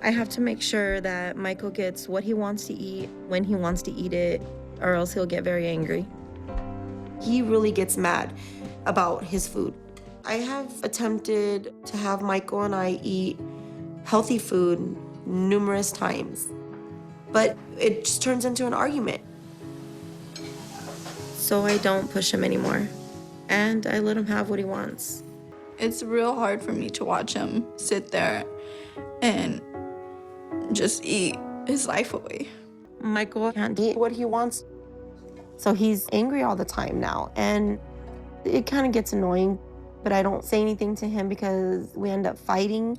I have to make sure that Michael gets what he wants to eat when he wants to eat it, or else he'll get very angry. He really gets mad about his food. I have attempted to have Michael and I eat healthy food numerous times, but it just turns into an argument. So I don't push him anymore, and I let him have what he wants. It's real hard for me to watch him sit there and just eat his life away. Michael can't eat what he wants, so he's angry all the time now, and it kind of gets annoying, but I don't say anything to him because we end up fighting.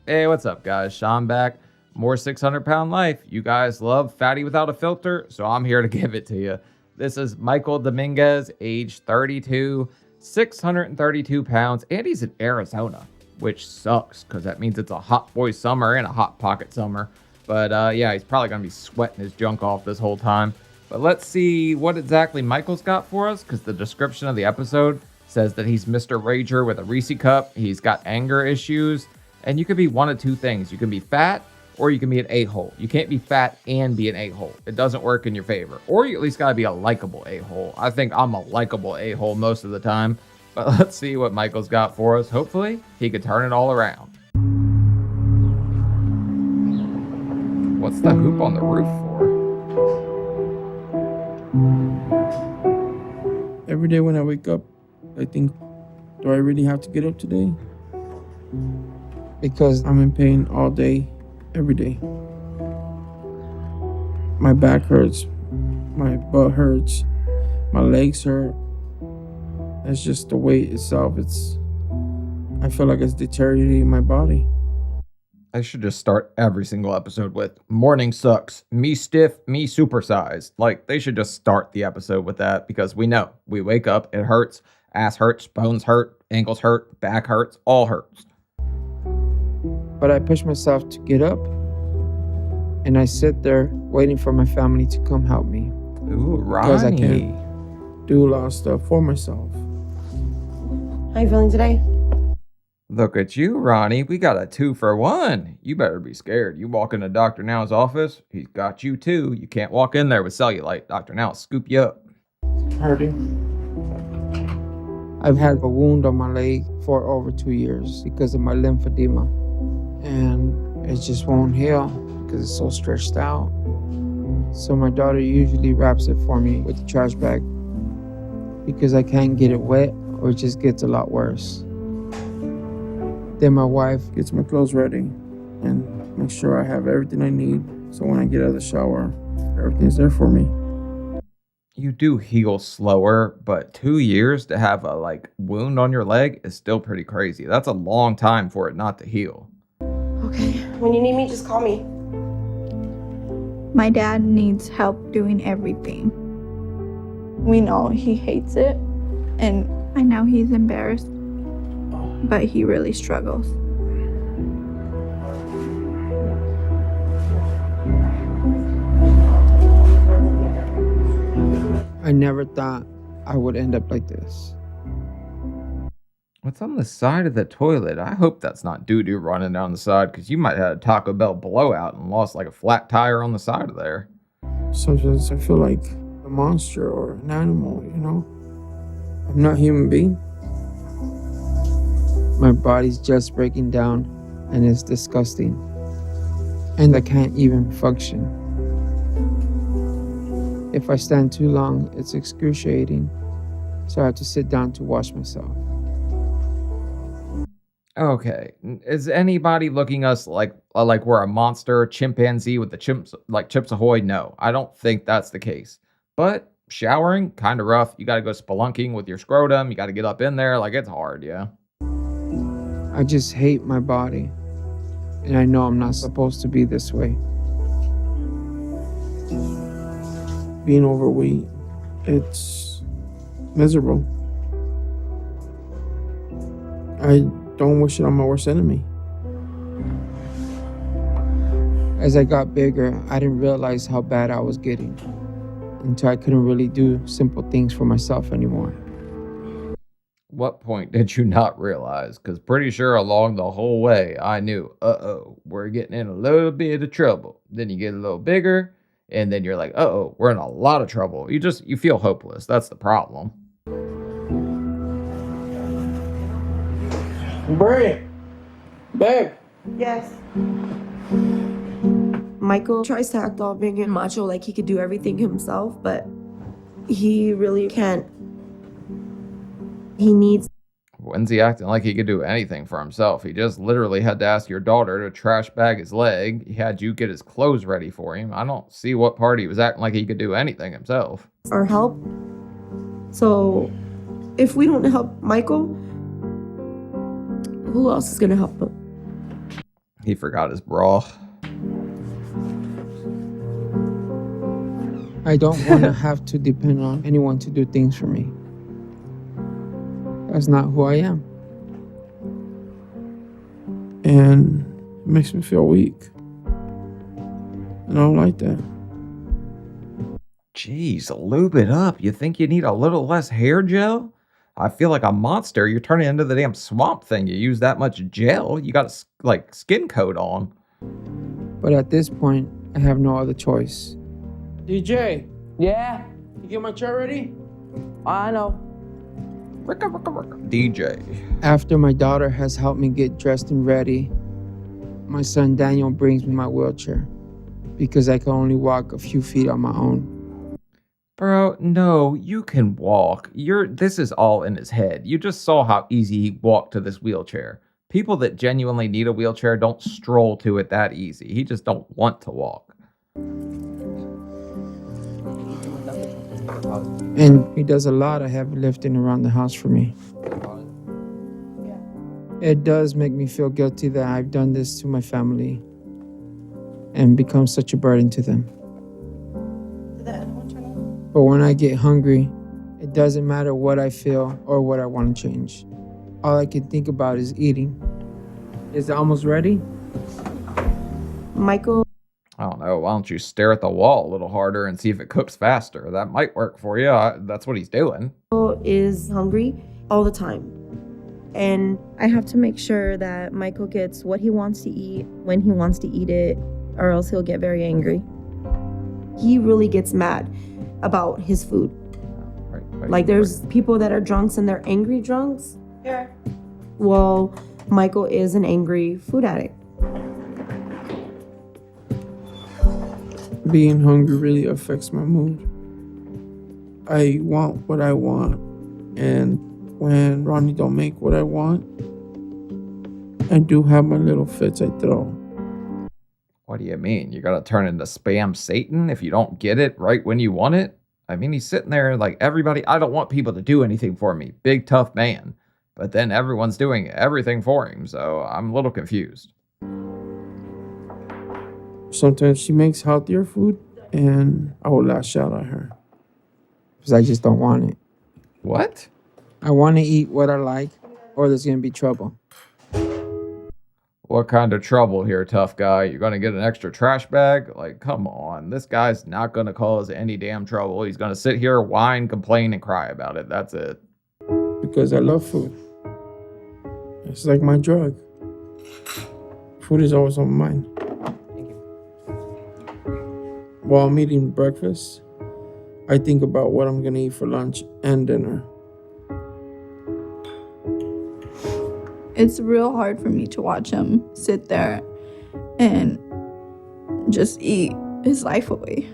Hey, what's up, guys? Sean back. More 600-pound life. You guys love Fatty Without a Filter, so I'm here to give it to you. This is Michael Dominguez, age 32, 632 pounds, and he's in Arizona, which sucks because that means it's a hot boy summer and a hot pocket summer. But yeah, he's probably going to be sweating his junk off this whole time. But let's see what exactly Michael's got for us, because the description of the episode says that he's Mr. Rager with a Reese cup. He's got anger issues, and you could be one of two things. You can be fat, or you can be an a-hole. You can't be fat and be an a-hole. It doesn't work in your favor. Or you at least got to be a likable a-hole. I think I'm a likable a-hole most of the time. But let's see what Michael's got for us. Hopefully, he could turn it all around. What's the hoop on the roof for? Every day when I wake up, I think, do I really have to get up today? Because I'm in pain all day, every day. My back hurts, my butt hurts, my legs hurt. It's just the weight itself. I feel like it's deteriorating my body. I should just start every single episode with morning sucks, me stiff, me supersized. Like, they should just start the episode with that, because we know we wake up, it hurts, ass hurts, bones hurt, ankles hurt, back hurts, all hurts. But I push myself to get up, and I sit there waiting for my family to come help me. Ooh, Ronnie. Because I can't do a lot of stuff for myself. How you feeling today? Look at you, Ronnie. We got a 2-for-1. You better be scared. You walk into Dr. Now's office, he's got you too. You can't walk in there with cellulite. Dr. Now will scoop you up. Hurting. I've had a wound on my leg for over 2 years because of my lymphedema. And it just won't heal because it's so stretched out. So my daughter usually wraps it for me with the trash bag because I can't get it wet or it just gets a lot worse. Then my wife gets my clothes ready and makes sure I have everything I need. So when I get out of the shower, everything's there for me. You do heal slower, but 2 years to have a wound on your leg is still pretty crazy. That's a long time for it not to heal. Okay, when you need me, just call me. My dad needs help doing everything. We know he hates it, and I know he's embarrassed, but he really struggles. I never thought I would end up like this. What's on the side of the toilet? I hope that's not doo-doo running down the side, because you might have had a Taco Bell blowout and lost like a flat tire on the side of there. Sometimes I feel like a monster or an animal, you know? I'm not a human being. My body's just breaking down and it's disgusting. And I can't even function. If I stand too long, it's excruciating. So I have to sit down to wash myself. Okay, is anybody looking us like we're a monster chimpanzee with the chimps, like Chips Ahoy? No, I don't think that's the case. But showering, kind of rough. You got to go spelunking with your scrotum. You got to get up in there. Like, it's hard, yeah. I just hate my body. And I know I'm not supposed to be this way. Being overweight, it's miserable. I don't wish it on my worst enemy. As I got bigger, I didn't realize how bad I was getting until I couldn't really do simple things for myself anymore. What point did you not realize? Because pretty sure along the whole way, I knew, we're getting in a little bit of trouble. Then you get a little bigger, and then you're like, we're in a lot of trouble. You feel hopeless. That's the problem. Brie, babe. Yes. Michael tries to act all big and macho like he could do everything himself, but he really can't. He needs. When's he acting like he could do anything for himself? He just literally had to ask your daughter to trash bag his leg. He had you get his clothes ready for him. I don't see what part he was acting like he could do anything himself. Our help. So if we don't help Michael, who else is going to help him? He forgot his bra. I don't want to have to depend on anyone to do things for me. That's not who I am. And it makes me feel weak. And I don't like that. Jeez, lube it up. You think you need a little less hair gel? I feel like a monster. You're turning into the damn swamp thing. You use that much gel. You got a, skin coat on. But at this point, I have no other choice. DJ, Yeah, you get my chair ready? I know. DJ. After my daughter has helped me get dressed and ready, my son Daniel brings me my wheelchair because I can only walk a few feet on my own. Bro, no, you can walk. This is all in his head. You just saw how easy he walked to this wheelchair. People that genuinely need a wheelchair don't stroll to it that easy. He just don't want to walk. And he does a lot of heavy lifting around the house for me. It does make me feel guilty that I've done this to my family and become such a burden to them. But when I get hungry, it doesn't matter what I feel or what I want to change. All I can think about is eating. Is it almost ready? Michael I don't know. Why don't you stare at the wall a little harder and see if it cooks faster? That might work for you. That's what he's doing. is hungry all the time. And I have to make sure that Michael gets what he wants to eat when he wants to eat it, or else he'll get very angry. He really gets mad about his food. Like there's people that are drunks and they're angry drunks. Yeah. Well, Michael is an angry food addict. Being hungry really affects my mood. I want what I want, and when Ronnie don't make what I want, I do have my little fits I throw. What do you mean? You gotta turn into spam Satan if you don't get it right when you want it? I mean, he's sitting there like, everybody, I don't want people to do anything for me. Big, tough man. But then everyone's doing everything for him, so I'm a little confused. Sometimes she makes healthier food, and I will lash out at her. Because I just don't want it. What? I want to eat what I like, or there's going to be trouble. What kind of trouble here, tough guy? You're gonna get an extra trash bag? Like, come on. This guy's not gonna cause any damn trouble. He's gonna sit here, whine, complain, and cry about it. That's it. Because I love food. It's like my drug. Food is always on my mind. Thank you. While I'm eating breakfast, I think about what I'm gonna eat for lunch and dinner. It's real hard for me to watch him sit there and just eat his life away.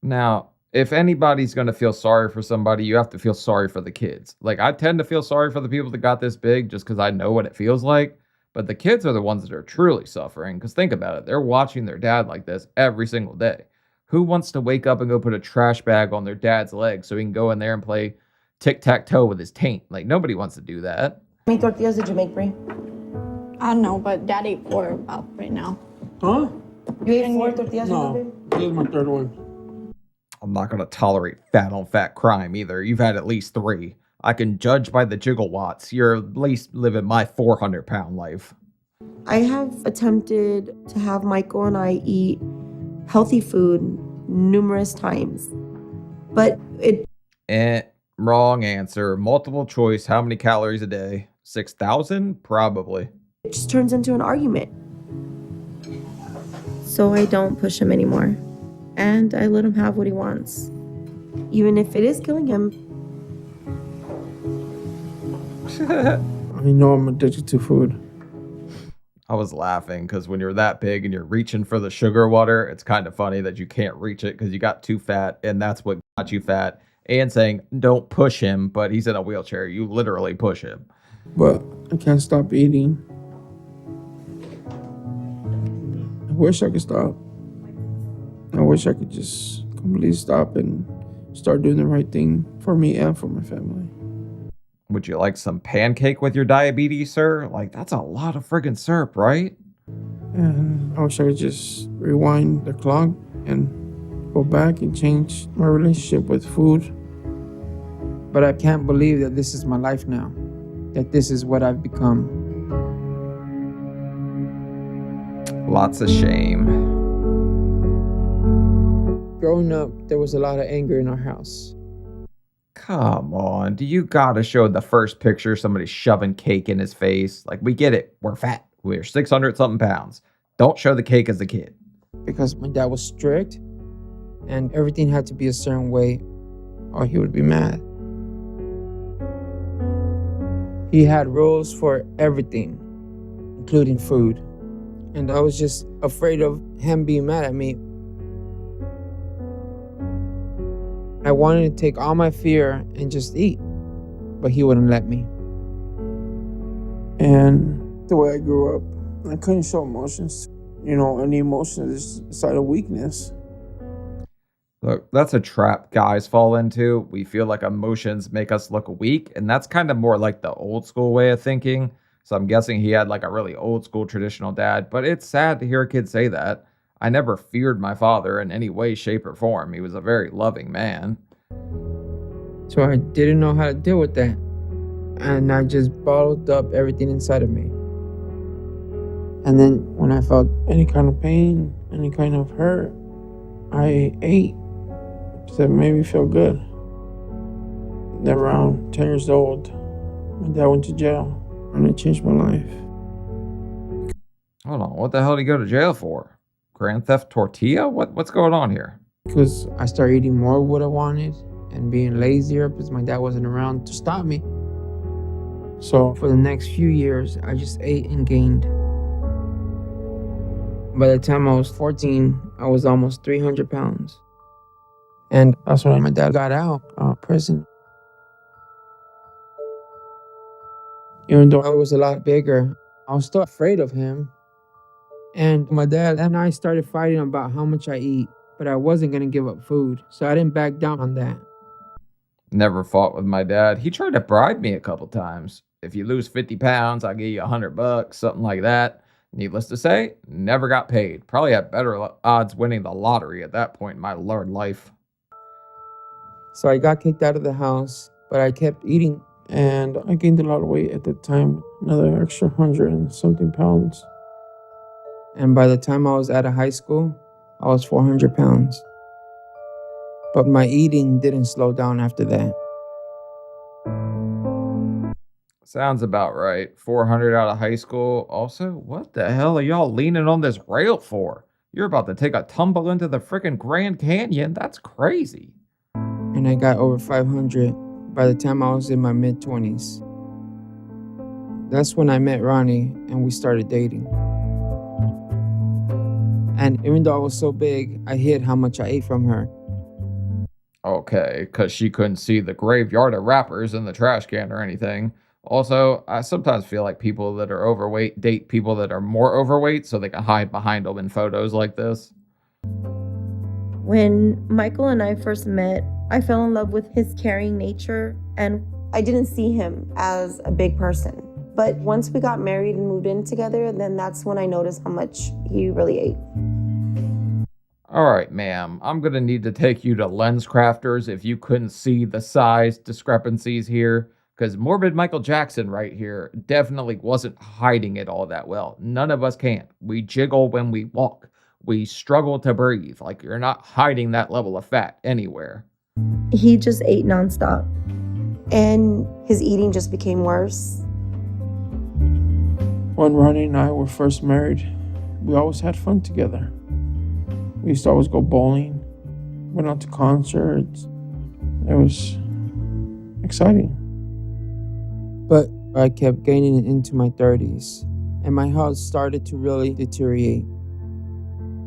Now, if anybody's gonna feel sorry for somebody, you have to feel sorry for the kids. Like, I tend to feel sorry for the people that got this big just because I know what it feels like. But the kids are the ones that are truly suffering. Because think about it. They're watching their dad like this every single day. Who wants to wake up and go put a trash bag on their dad's leg so he can go in there and play tic-tac-toe with his taint? Like, nobody wants to do that. How many tortillas did you make, Brie? I don't know, but Dad ate 4 about right now. Huh? You ate 4 tortillas? No, this is my third one. I'm not going to tolerate fat on fat crime either. You've had at least 3. I can judge by the gigawatts. You're at least living my 400-pound life. I have attempted to have Michael and I eat healthy food numerous times, but Wrong answer. Multiple choice. How many calories a day? 6,000? Probably. It just turns into an argument. So I don't push him anymore. And I let him have what he wants. Even if it is killing him. I know I'm addicted to food. I was laughing because when you're that big and you're reaching for the sugar water, it's kind of funny that you can't reach it because you got too fat and that's what got you fat. And saying, don't push him, but he's in a wheelchair. You literally push him. But I can't stop eating. I wish I could stop. I wish I could just completely stop and start doing the right thing for me and for my family. Would you like some pancake with your diabetes, sir? Like, that's a lot of friggin' syrup, right? And I wish I could just rewind the clock and go back and change my relationship with food. But I can't believe that this is my life now, that this is what I've become. Lots of shame. Growing up, there was a lot of anger in our house. Come on, do you gotta show the first picture somebody shoving cake in his face? Like, we get it. We're fat. We're 600 something pounds. Don't show the cake as a kid. Because my dad was strict and everything had to be a certain way or he would be mad. He had rules for everything, including food. And I was just afraid of him being mad at me. I wanted to take all my fear and just eat, but he wouldn't let me. And the way I grew up, I couldn't show emotions. You know, any emotion is a sign of weakness. Look, that's a trap guys fall into. We feel like emotions make us look weak, and that's kind of more like the old school way of thinking. So I'm guessing he had like a really old school traditional dad, but it's sad to hear a kid say that. I never feared my father in any way, shape, or form. He was a very loving man. So I didn't know how to deal with that. And I just bottled up everything inside of me. And then when I felt any kind of pain, any kind of hurt, I ate. That made me feel good. Then around 10 years old, my dad went to jail and it changed my life. Hold on, what the hell did he go to jail for? Grand theft tortilla? What's going on here? Because I started eating more of what I wanted and being lazier because my dad wasn't around to stop me. So for the next few years, I just ate and gained. By the time I was 14, I was almost 300 pounds. And that's when my dad got out of prison. Even though I was a lot bigger, I was still afraid of him. And my dad and I started fighting about how much I eat, but I wasn't going to give up food, so I didn't back down on that. Never fought with my dad. He tried to bribe me a couple times. If you lose 50 pounds, I'll give you $100, something like that. Needless to say, never got paid. Probably had better odds winning the lottery at that point in my Lord life. So I got kicked out of the house, but I kept eating. And I gained a lot of weight at that time, another extra 100 and something pounds. And by the time I was out of high school, I was 400 pounds. But my eating didn't slow down after that. Sounds about right. 400 out of high school. Also, what the hell are y'all leaning on this rail for? You're about to take a tumble into the freaking Grand Canyon. That's crazy. And I got over 500 by the time I was in my mid-20s. That's when I met Ronnie and we started dating. And even though I was so big, I hid how much I ate from her. Okay, because she couldn't see the graveyard of wrappers in the trash can or anything. Also, I sometimes feel like people that are overweight date people that are more overweight so they can hide behind them in photos like this. When Michael and I first met, I fell in love with his caring nature, and I didn't see him as a big person. But once we got married and moved in together, then that's when I noticed how much he really ate. All right, ma'am, I'm going to need to take you to Lens Crafters if you couldn't see the size discrepancies here. Because Morbid Michael Jackson right here definitely wasn't hiding it all that well. None of us can. We jiggle when we walk. We struggle to breathe. Like, you're not hiding that level of fat anywhere. He just ate nonstop. and his eating just became worse. When Ronnie and I were first married, we always had fun together. We used to always go bowling, went out to concerts. It was exciting. But I kept gaining into my 30s, and my health started to really deteriorate.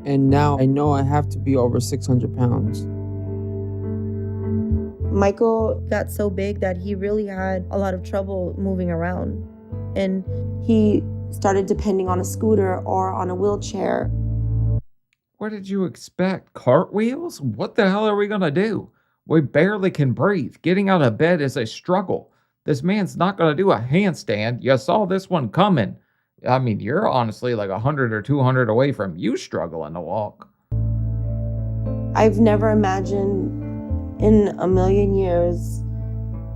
And now I know I have to be over 600 pounds. Michael got so big that he really had a lot of trouble moving around. And he started depending on a scooter or on a wheelchair. What did you expect? Cartwheels? What the hell are we gonna do? We barely can breathe. Getting out of bed is a struggle. This man's not gonna do a handstand. You saw this one coming. I mean, you're honestly like 100 or 200 away from you struggling to walk. I've never imagined in a million years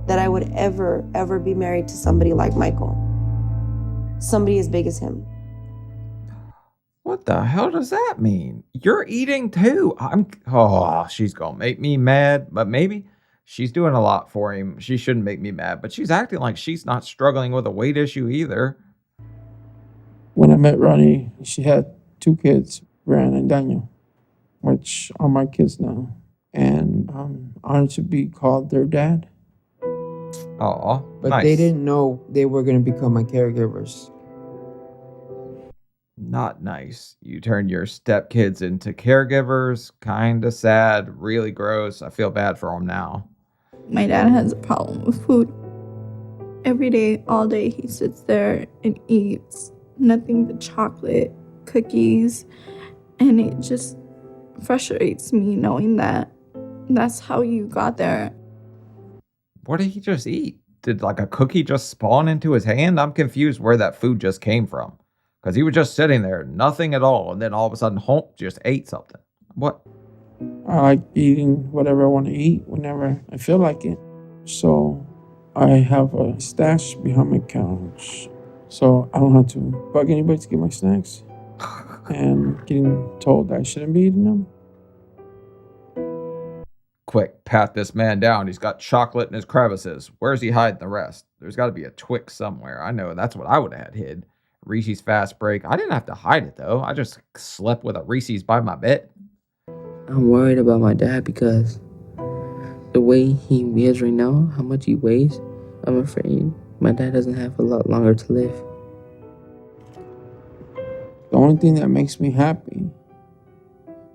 that I would ever be married to somebody like Michael. Somebody as big as him. What the hell does that mean? You're eating too. She's gonna make me mad, but maybe she's doing a lot for him. She shouldn't make me mad, but she's acting like she's not struggling with a weight issue either. When I met Ronnie, she had 2 kids, Brian and Daniel, which are my kids now. And I'm honored to be called their dad. Aw, But nice. they didn't know they were going to become my caregivers. Not nice. You turned your stepkids into caregivers. Kinda sad. Really gross. I feel bad for them now. My dad has a problem with food. Every day, all day, he sits there and eats nothing but chocolate, cookies, and it just frustrates me knowing that that's how you got there. What did he just eat? Did like a cookie just spawn into his hand? I'm confused where that food just came from. Because he was just sitting there, nothing at all, and then all of a sudden, Holmes just ate something. What? I like eating whatever I want to eat whenever I feel like it. So I have a stash behind my couch. So I don't have to bug anybody to get my snacks. And getting told that I shouldn't be eating them. Quick, pat this man down. He's got chocolate in his crevices. Where's he hiding the rest? There's got to be a Twix somewhere. I know that's what I would have had hid. Reese's Fast Break. I didn't have to hide it though. I just slept with a Reese's by my bed. I'm worried about my dad because the way he is right now, how much he weighs, I'm afraid my dad doesn't have a lot longer to live. The only thing that makes me happy,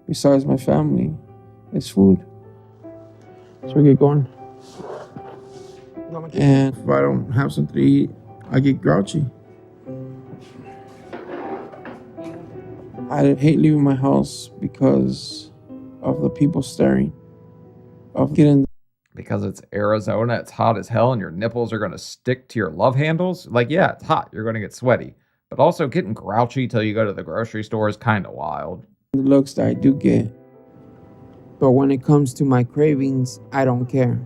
besides my family, is food. So we get going. And if I don't have something to eat, I get grouchy. I hate leaving my house because of the people staring. Because it's Arizona, it's hot as hell, and your nipples are going to stick to your love handles. Like, yeah, it's hot. You're going to get sweaty. But also getting grouchy till you go to the grocery store is kind of wild. The looks that I do get. But when it comes to my cravings, I don't care.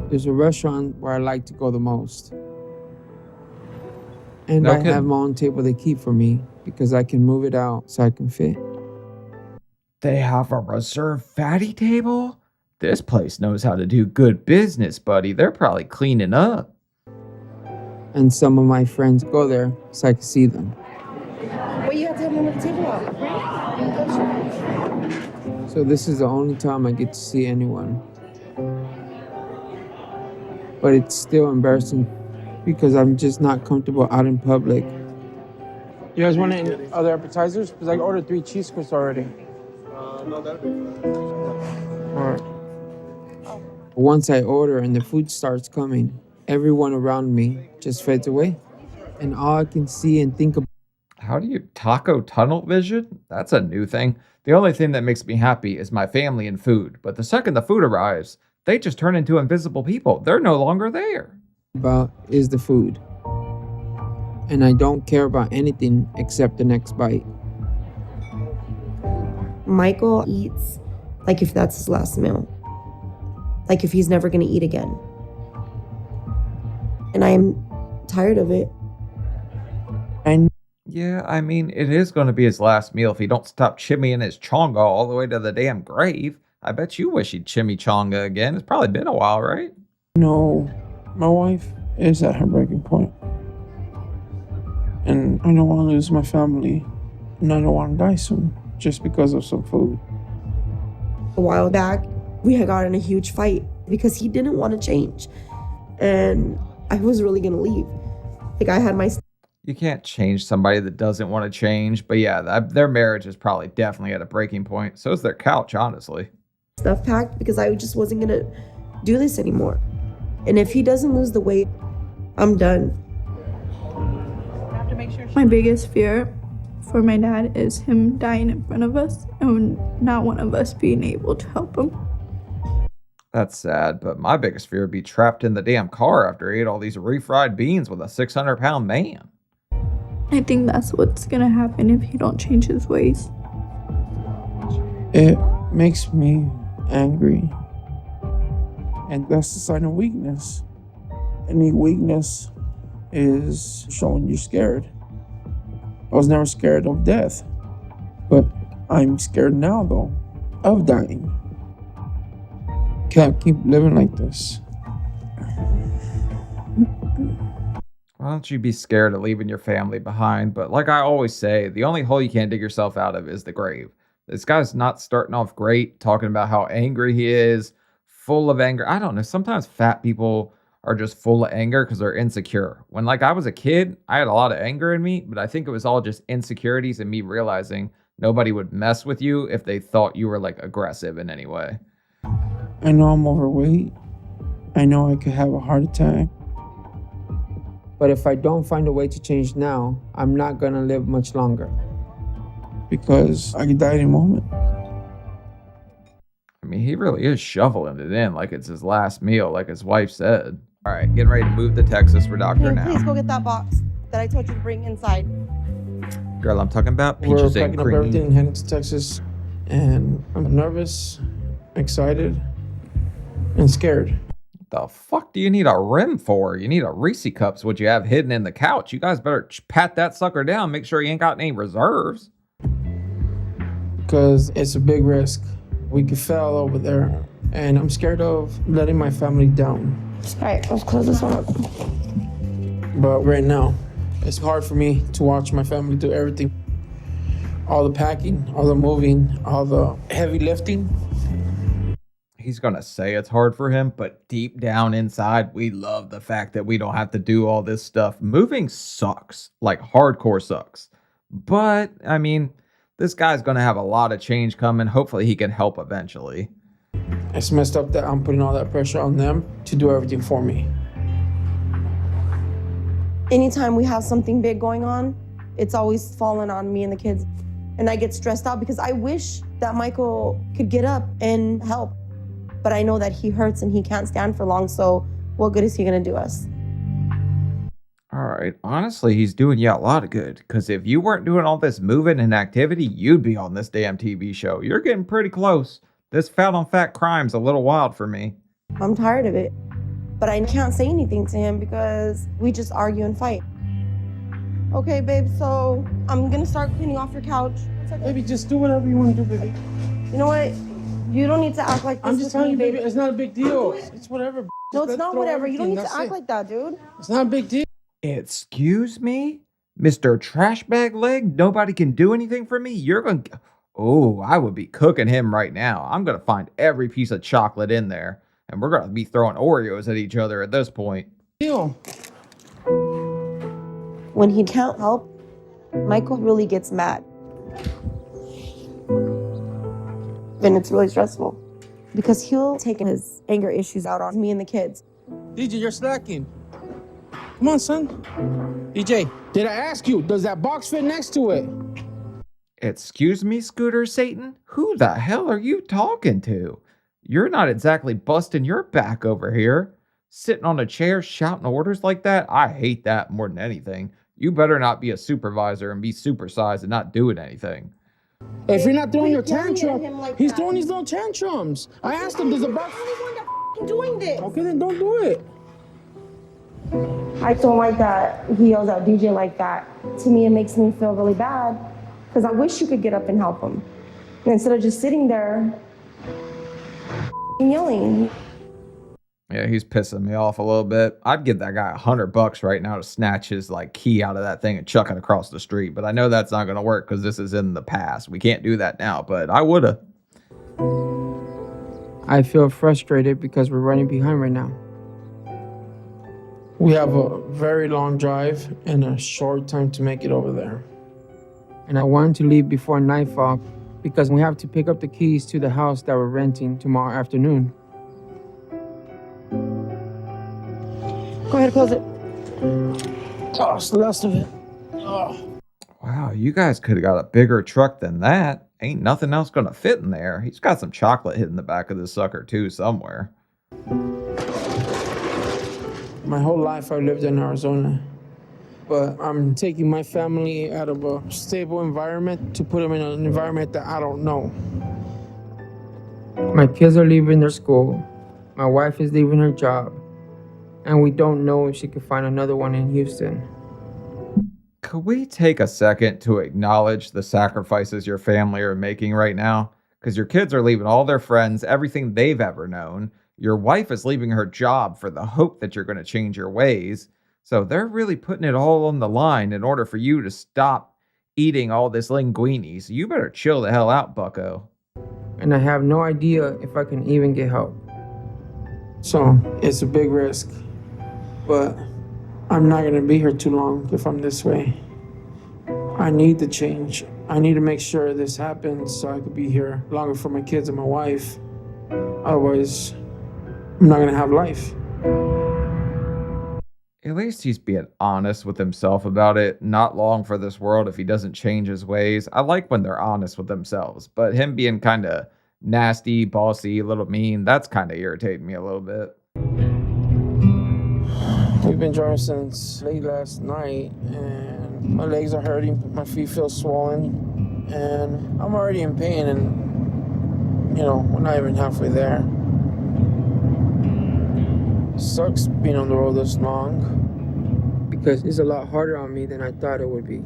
There's a restaurant where I like to go the most. And No I kidding. have my own table they keep for me because I can move it out so I can fit. They have a reserved fatty table? This place knows how to do good business, buddy. They're probably cleaning up. And some of my friends go there so I can see them. Well, you have to have them with the table out, right? So this is the only time I get to see anyone. But it's still embarrassing because I'm just not comfortable out in public. You guys want any other appetizers? Because I ordered 3 cheese curds already. No, that'll be fine. All right. Once I order and the food starts coming, everyone around me just fades away. And all I can see and think about. How do you taco tunnel vision? That's a new thing. The only thing that makes me happy is my family and food. But the second the food arrives, they just turn into invisible people. They're no longer there. Is the food. And I don't care about anything except the next bite. Michael eats like if that's his last meal. Like if he's never gonna eat again. And I'm tired of it. Yeah, I mean, it is going to be his last meal if he don't stop chimmying his chonga all the way to the damn grave. I bet you wish he'd chimichanga again. It's probably been a while, right? No, my wife is at her breaking point. And I don't want to lose my family. And I don't want to die soon just because of some food. A while back, we had gotten in a huge fight because he didn't want to change. And I was really going to leave. Like, I had my You can't change somebody that doesn't want to change. But yeah, their marriage is probably definitely at a breaking point. So is their couch, honestly. stuff packed because I just wasn't going to do this anymore. And if he doesn't lose the weight, I'm done. My biggest fear for my dad is him dying in front of us and not one of us being able to help him. That's sad, but my biggest fear would be trapped in the damn car after he ate all these refried beans with a 600-pound man. I think that's what's gonna happen if he don't change his ways. It makes me angry. And that's a sign of weakness. Any weakness is showing you're scared. I was never scared of death, but I'm scared now, though, of dying. Can't keep living like this. Why don't you be scared of leaving your family behind? But like I always say, the only hole you can't dig yourself out of is the grave. This guy's not starting off great, talking about how angry he is, full of anger. I don't know. Sometimes fat people are just full of anger because they're insecure. When like I was a kid, I had a lot of anger in me, but I think it was all just insecurities and me realizing nobody would mess with you if they thought you were like aggressive in any way. I know I'm overweight. I know I could have a heart attack. But if I don't find a way to change now, I'm not gonna live much longer. Because I could die any moment. I mean, he really is shoveling it in like it's his last meal, like his wife said. All right, getting ready to move to Texas for Doctor now. Please go get that box that I told you to bring inside. Girl, I'm talking about We're peaches and packing up cream. everything and heading to Texas. And I'm nervous, excited, and scared. The fuck do you need a rim for? You need a Reese cups, what you have hidden in the couch. You guys better pat that sucker down, make sure he ain't got any reserves. Because it's a big risk. We could fail over there. And I'm scared of letting my family down. All right, let's close this one up. But right now, it's hard for me to watch my family do everything. All the packing, all the moving, all the heavy lifting. He's gonna say it's hard for him, but deep down inside, we love the fact that we don't have to do all this stuff. Moving sucks, like hardcore sucks. But, I mean, this guy's gonna have a lot of change coming. Hopefully he can help eventually. It's messed up that I'm putting all that pressure on them to do everything for me. Anytime we have something big going on, it's always fallen on me and the kids. And I get stressed out because I wish that Michael could get up and help. But I know that he hurts and he can't stand for long, so what good is he gonna do us? All right, honestly, he's doing you a lot of good. Because if you weren't doing all this moving and activity, you'd be on this damn TV show. You're getting pretty close. This fat on fat crime's a little wild for me. I'm tired of it. But I can't say anything to him because we just argue and fight. Okay, babe, so I'm gonna start cleaning off your couch. Baby, just do whatever you want to do, baby. You know what? You don't need to act like this I'm just with telling me, you, baby, babe. it's not a big deal. It's whatever. No, it's Let's not throw whatever. You don't need everything, to act that's like that, dude. it. It's not a big deal. Excuse me? Mr. Trash Bag Leg? Nobody can do anything for me? You're gonna... Oh, I would be cooking him right now. I'm gonna find every piece of chocolate in there. And we're gonna be throwing Oreos at each other at this point. Deal. When he can't help, Michael really gets mad. And it's really stressful because he'll take his anger issues out on me and the kids. DJ, you're slacking. Come on, son. DJ, did I ask you, does that box fit next to it? Excuse me, Scooter Satan? Who the hell are you talking to? You're not exactly busting your back over here. Sitting on a chair shouting orders like that? I hate that more than anything. You better not be a supervisor and be supersized and not doing anything. If you're not throwing your Quit yelling at tantrum, him like he's that. throwing these little tantrums. I asked him, does the box... I'm the one that's doing this. Okay, then don't do it. I don't like that he yells at DJ like that. To me, it makes me feel really bad because I wish you could get up and help him. And instead of just sitting there yelling. Yeah, he's pissing me off a little bit. I'd give that guy $100 right now to snatch his key out of that thing and chuck it across the street. But I know that's not going to work because this is in the past. We can't do that now, but I would have. I feel frustrated because we're running behind right now. We have a very long drive and a short time to make it over there. And I wanted to leave before nightfall because we have to pick up the keys to the house that we're renting tomorrow afternoon. Go ahead, close it. Oh, it's the last of it. Oh. Wow, you guys could have got a bigger truck than that. Ain't nothing else going to fit in there. He's got some chocolate hitting the back of this sucker too somewhere. My whole life I lived in Arizona, but I'm taking my family out of a stable environment to put them in an environment that I don't know. My kids are leaving their school, my wife is leaving her job, and we don't know if she could find another one in Houston. Could we take a second to acknowledge the sacrifices your family are making right now? Because your kids are leaving all their friends, everything they've ever known. Your wife is leaving her job for the hope that you're going to change your ways. So they're really putting it all on the line in order for you to stop eating all this linguine. So you better chill the hell out, bucko. And I have no idea if I can even get help. So it's a big risk, but I'm not going to be here too long if I'm this way. I need the change. I need to make sure this happens so I could be here longer for my kids and my wife. Otherwise, I'm not going to have life. At least he's being honest with himself about it. Not long for this world if he doesn't change his ways. I like when they're honest with themselves, but him being kind of nasty, bossy, a little mean, that's kind of irritating me a little bit. We've been driving since late last night, and my legs are hurting, my feet feel swollen, and I'm already in pain, and, we're not even halfway there. It sucks being on the road this long, because it's a lot harder on me than I thought it would be,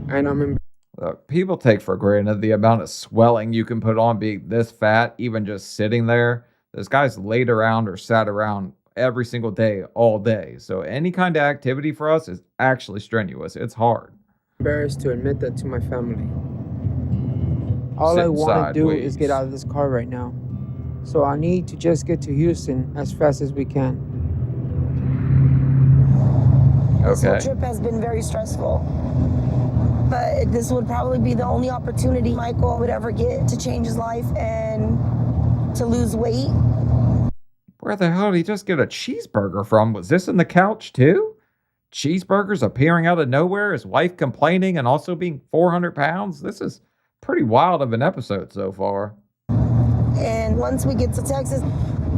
and I'm in. Look, people take for granted the amount of swelling you can put on being this fat, even just sitting there. This guy's laid around or sat around every single day, all day. So any kind of activity for us is actually strenuous. It's hard. Embarrassed to admit that to my family. All I Sitting want to do sideways. is get out of this car right now. So I need to just get to Houston as fast as we can. This whole Okay. trip has been very stressful. But this would probably be the only opportunity Michael would ever get to change his life and to lose weight. Where the hell did he just get a cheeseburger from? Was this in the couch too? Cheeseburgers appearing out of nowhere, his wife complaining, and also being 400 pounds? This is pretty wild of an episode so far. And once we get to Texas,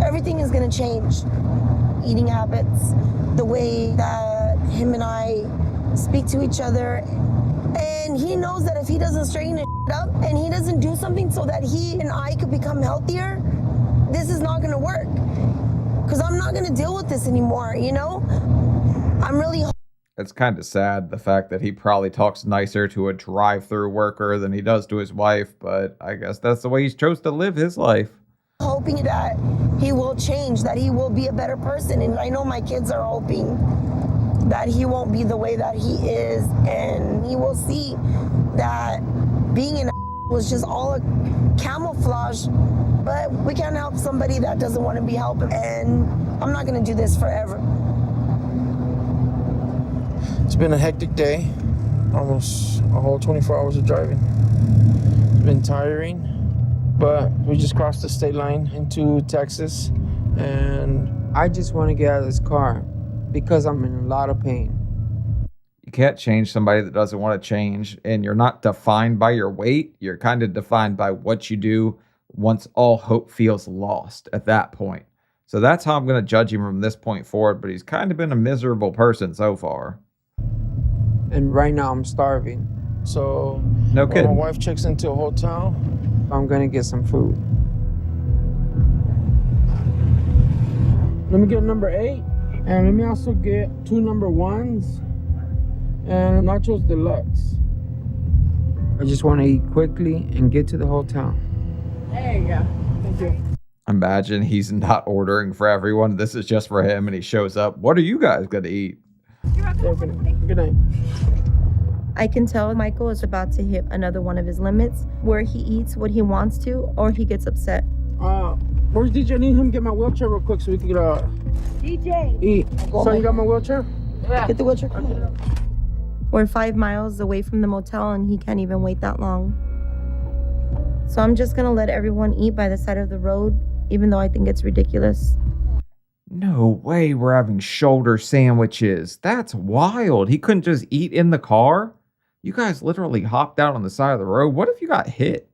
everything is going to change. Eating habits, the way that him and I speak to each other. And he knows that if he doesn't straighten his up and he doesn't do something so that he and I could become healthier, this is not going to work. Because I'm not going to deal with this anymore, I'm really. It's kind of sad, the fact that he probably talks nicer to a drive-through worker than he does to his wife, but I guess that's the way he's chose to live his life. Hoping that he will change, that he will be a better person. And I know my kids are hoping that he won't be the way that he is, and he will see that being an was just all a camouflage. But we can't help somebody that doesn't want to be helped, and I'm not going to do this forever. It's been a hectic day, almost a whole 24 hours of driving. It's been tiring, but we just crossed the state line into Texas, and I just want to get out of this car because I'm in a lot of pain. You can't change somebody that doesn't want to change, and you're not defined by your weight. You're kind of defined by what you do once all hope feels lost at that point. So that's how I'm going to judge him from this point forward, but he's kind of been a miserable person so far. And right now I'm starving. So No when kidding. my wife checks into a hotel, I'm going to get some food. Let me get number 8. And let me also get 2 number ones and nachos deluxe. I just want to eat quickly and get to the hotel. There you go. Thank you. Imagine he's not ordering for everyone. This is just for him, and he shows up. What are you guys going to eat? Good night. I can tell Michael is about to hit another one of his limits where he eats what he wants to or he gets upset. Where's DJ? I need him to get my wheelchair real quick so we can get DJ. eat. So you got my wheelchair? Yeah. Get the wheelchair. We're 5 miles away from the motel and he can't even wait that long. So I'm just gonna let everyone eat by the side of the road, even though I think it's ridiculous. No way we're having shoulder sandwiches. That's wild. He couldn't just eat in the car? You guys literally hopped out on the side of the road. What if you got hit?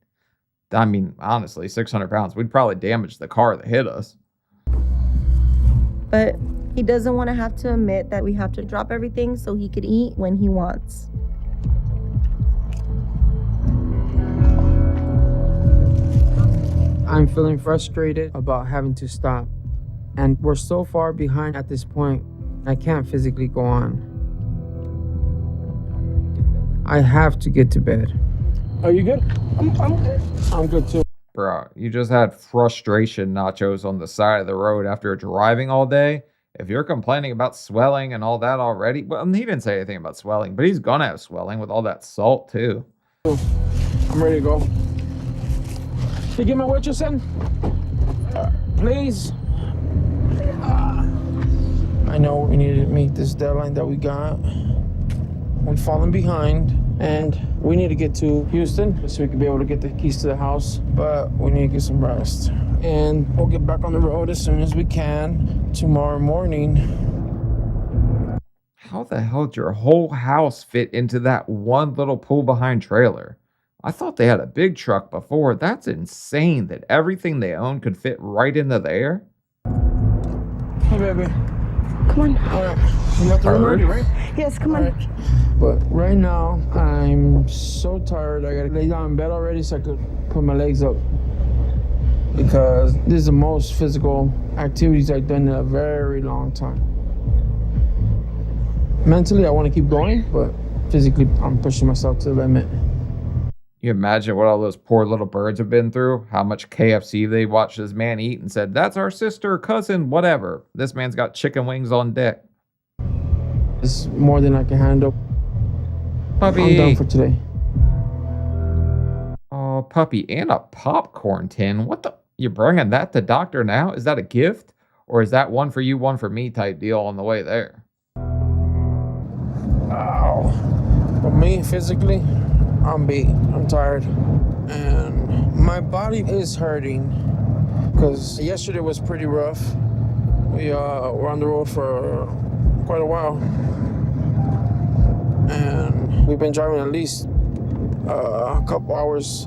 I mean, honestly, 600 pounds. We'd probably damage the car that hit us. But he doesn't want to have to admit that we have to drop everything so he could eat when he wants. I'm feeling frustrated about having to stop. And we're so far behind at this point, I can't physically go on. I have to get to bed. Are you good? I'm good. I'm good too. Bro, you just had frustration nachos on the side of the road after driving all day. If you're complaining about swelling and all that already, well, he didn't say anything about swelling, but he's gonna have swelling with all that salt too. I'm ready to go. Can you get my wheelchair, son? Please. I know we need to meet this deadline that we got. We've fallen behind and we need to get to Houston so we can be able to get the keys to the house, but we need to get some rest. And we'll get back on the road as soon as we can tomorrow morning. How the hell did your whole house fit into that one little pull-behind trailer? I thought they had a big truck before. That's insane that everything they own could fit right into there. Hey, baby. Come on. All right. You got the room ready, right? Yes, come on. Right. But right now, I'm so tired. I gotta lay down in bed already so I could put my legs up. Because this is the most physical activities I've done in a very long time. Mentally, I want to keep going, but physically, I'm pushing myself to the limit. You imagine what all those poor little birds have been through? How much KFC they watched this man eat and said, that's our sister, cousin, whatever. This man's got chicken wings on deck. It's more than I can handle. Puppy. I'm done for today. Oh, puppy, and a popcorn tin. What the? You bringing that to doctor now? Is that a gift? Or is that one for you, one for me type deal on the way there? Ow. For me, physically, I'm beat. I'm tired. And my body is hurting. Because yesterday was pretty rough. We were on the road for quite a while. And we've been driving at least a couple hours.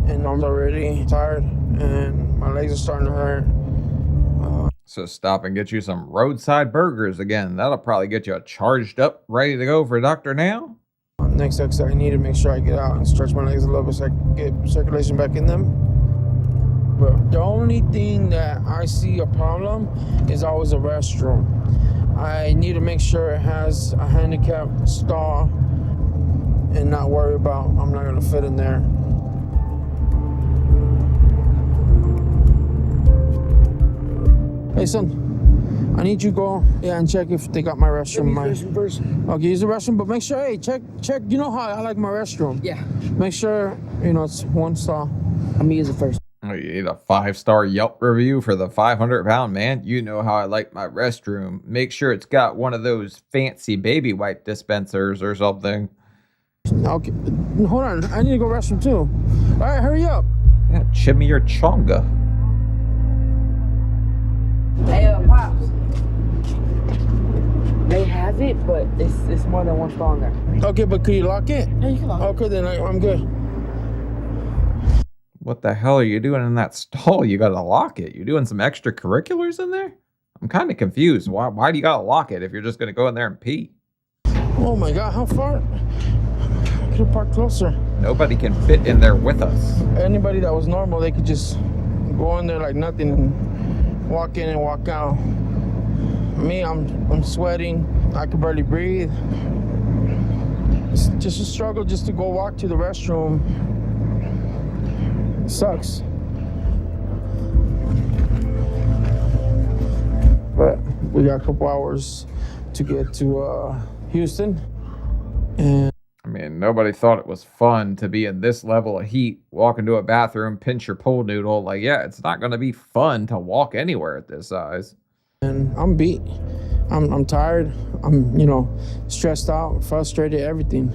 And I'm already tired. And my legs are starting to hurt. So stop and get you some roadside burgers again. That'll probably get you charged up, ready to go for Dr. Now. Next exit, I need to make sure I get out and stretch my legs a little bit so I can get circulation back in them. But the only thing that I see a problem is always a restroom. I need to make sure it has a handicap stall and not worry about I'm not gonna fit in there. Hey son, I need you to go and check if they got my restroom. Okay, use the restroom, but make sure, hey, check. You know how I like my restroom. Yeah. Make sure, it's one stall. I'm gonna use it first. Oh, you need a 5-star Yelp review for the 500-pound man? You know how I like my restroom. Make sure it's got one of those fancy baby wipe dispensers or something. Okay, hold on. I need to go restroom too. All right, hurry up. Yeah, chimney your chonga. Hey, Pops. They have it, but it's more than one stall in there. Okay, but can you lock it? Yeah, you can lock it. Okay, then I'm good. What the hell are you doing in that stall? You gotta lock it. You doing some extracurriculars in there? I'm kind of confused. Why do you gotta lock it if you're just gonna go in there and pee? Oh my God, how far? I could have parked closer. Nobody can fit in there with us. Anybody that was normal, they could just go in there like nothing and walk in and walk out. Me, I'm sweating. I can barely breathe. It's just a struggle just to go walk to the restroom. It sucks. But we got a couple hours to get to Houston. And I mean, nobody thought it was fun to be in this level of heat, walk into a bathroom, pinch your pool noodle. Like, yeah, it's not going to be fun to walk anywhere at this size. And I'm beat. I'm tired. I'm, stressed out, frustrated, everything.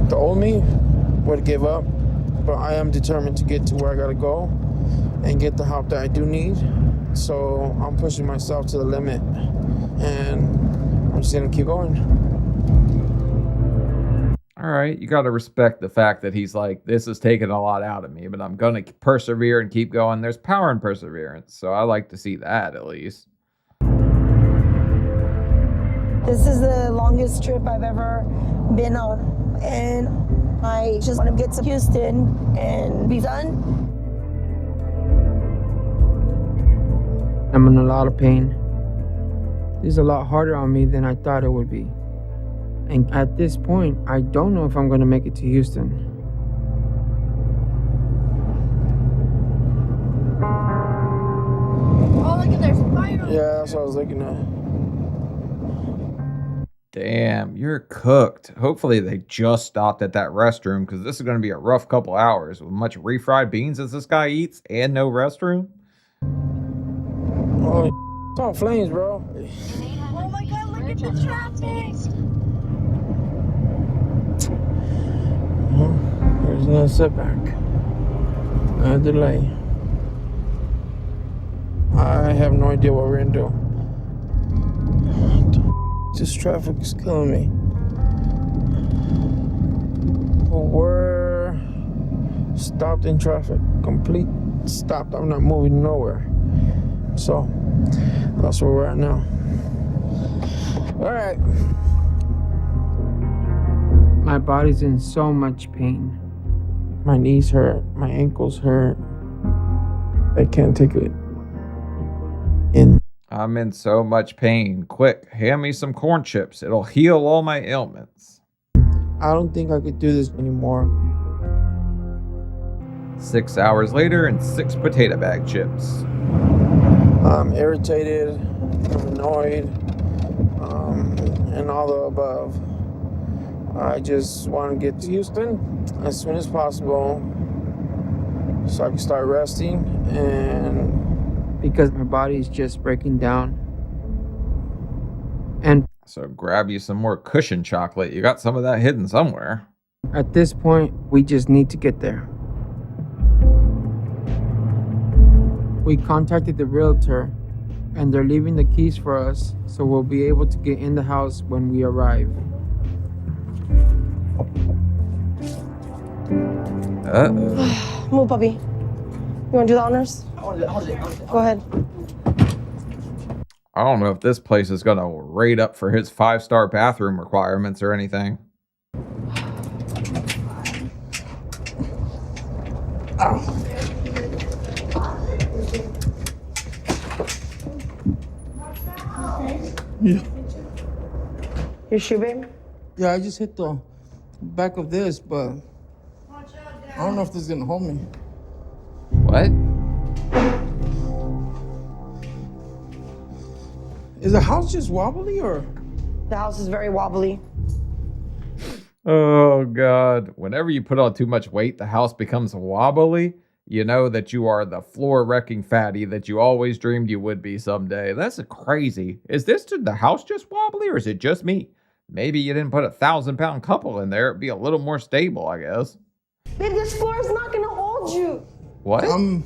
The old me would give up, but I am determined to get to where I gotta go and get the help that I do need. So I'm pushing myself to the limit, and I'm just gonna keep going. All right, you got to respect the fact that he's like, this is taking a lot out of me, but I'm going to persevere and keep going. There's power in perseverance, so I like to see that at least. This is the longest trip I've ever been on, and I just want to get to Houston and be done. I'm in a lot of pain. This is a lot harder on me than I thought it would be. And at this point, I don't know if I'm going to make it to Houston. Oh, look at there's fire. Yeah, that's what I was looking at. Damn, you're cooked. Hopefully they just stopped at that restroom because this is going to be a rough couple hours with much refried beans as this guy eats and no restroom. Holy it's on flames, bro. Oh my God, look at the traffic. There's no setback. No delay. I have no idea what we're gonna do. This traffic is killing me. We're stopped in traffic. Complete stopped. I'm not moving nowhere. So that's where we're at now. All right. My body's in so much pain. My knees hurt, my ankles hurt. I can't take it in. I'm in so much pain. Quick, hand me some corn chips. It'll heal all my ailments. I don't think I could do this anymore. 6 hours later and 6 potato bag chips. I'm irritated, I'm annoyed, and all the above. I just want to get to Houston as soon as possible so I can start resting, and because my body is just breaking down. And So grab you some more cushion chocolate. You got some of that hidden somewhere. at this point, we just need to get there. We contacted the realtor, and they're leaving the keys for us, so we'll be able to get in the house when we arrive. Uh-oh. Move, puppy. You want to do the honors? Go ahead. I don't know if this place is going to rate up for his 5-star bathroom requirements or anything. Yeah. Your shoe, babe? Yeah, I just hit the back of this, but I don't know if this is gonna hold me. What? Is the house just wobbly or? The house is very wobbly. Oh, God. Whenever you put on too much weight, the house becomes wobbly. You know that you are the floor-wrecking fatty that you always dreamed you would be someday. That's crazy. Is the house just wobbly, or is it just me? Maybe you didn't put a 1,000-pound couple in there. It'd be a little more stable, I guess. Babe, this floor is not going to hold you. What? I'm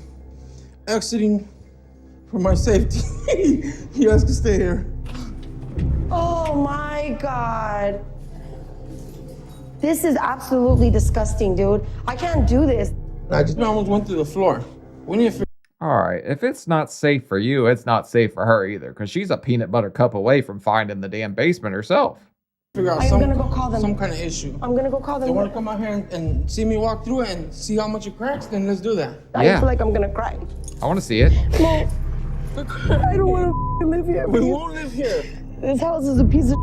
exiting for my safety. You guys can stay here. Oh my God. This is absolutely disgusting, dude. I can't do this. I just almost went through the floor. We need to figure. All right, if it's not safe for you, it's not safe for her either, because she's a peanut butter cup away from finding the damn basement herself. Figure out I'm gonna go call them. some kind of issue. I'm gonna go call them. They want to come out here and see me walk through it and see how much it cracks, then let's do that. I Yeah. feel like I'm gonna cry. I want to see it. Mom, I don't want to live here. We won't live here. This house is a piece of.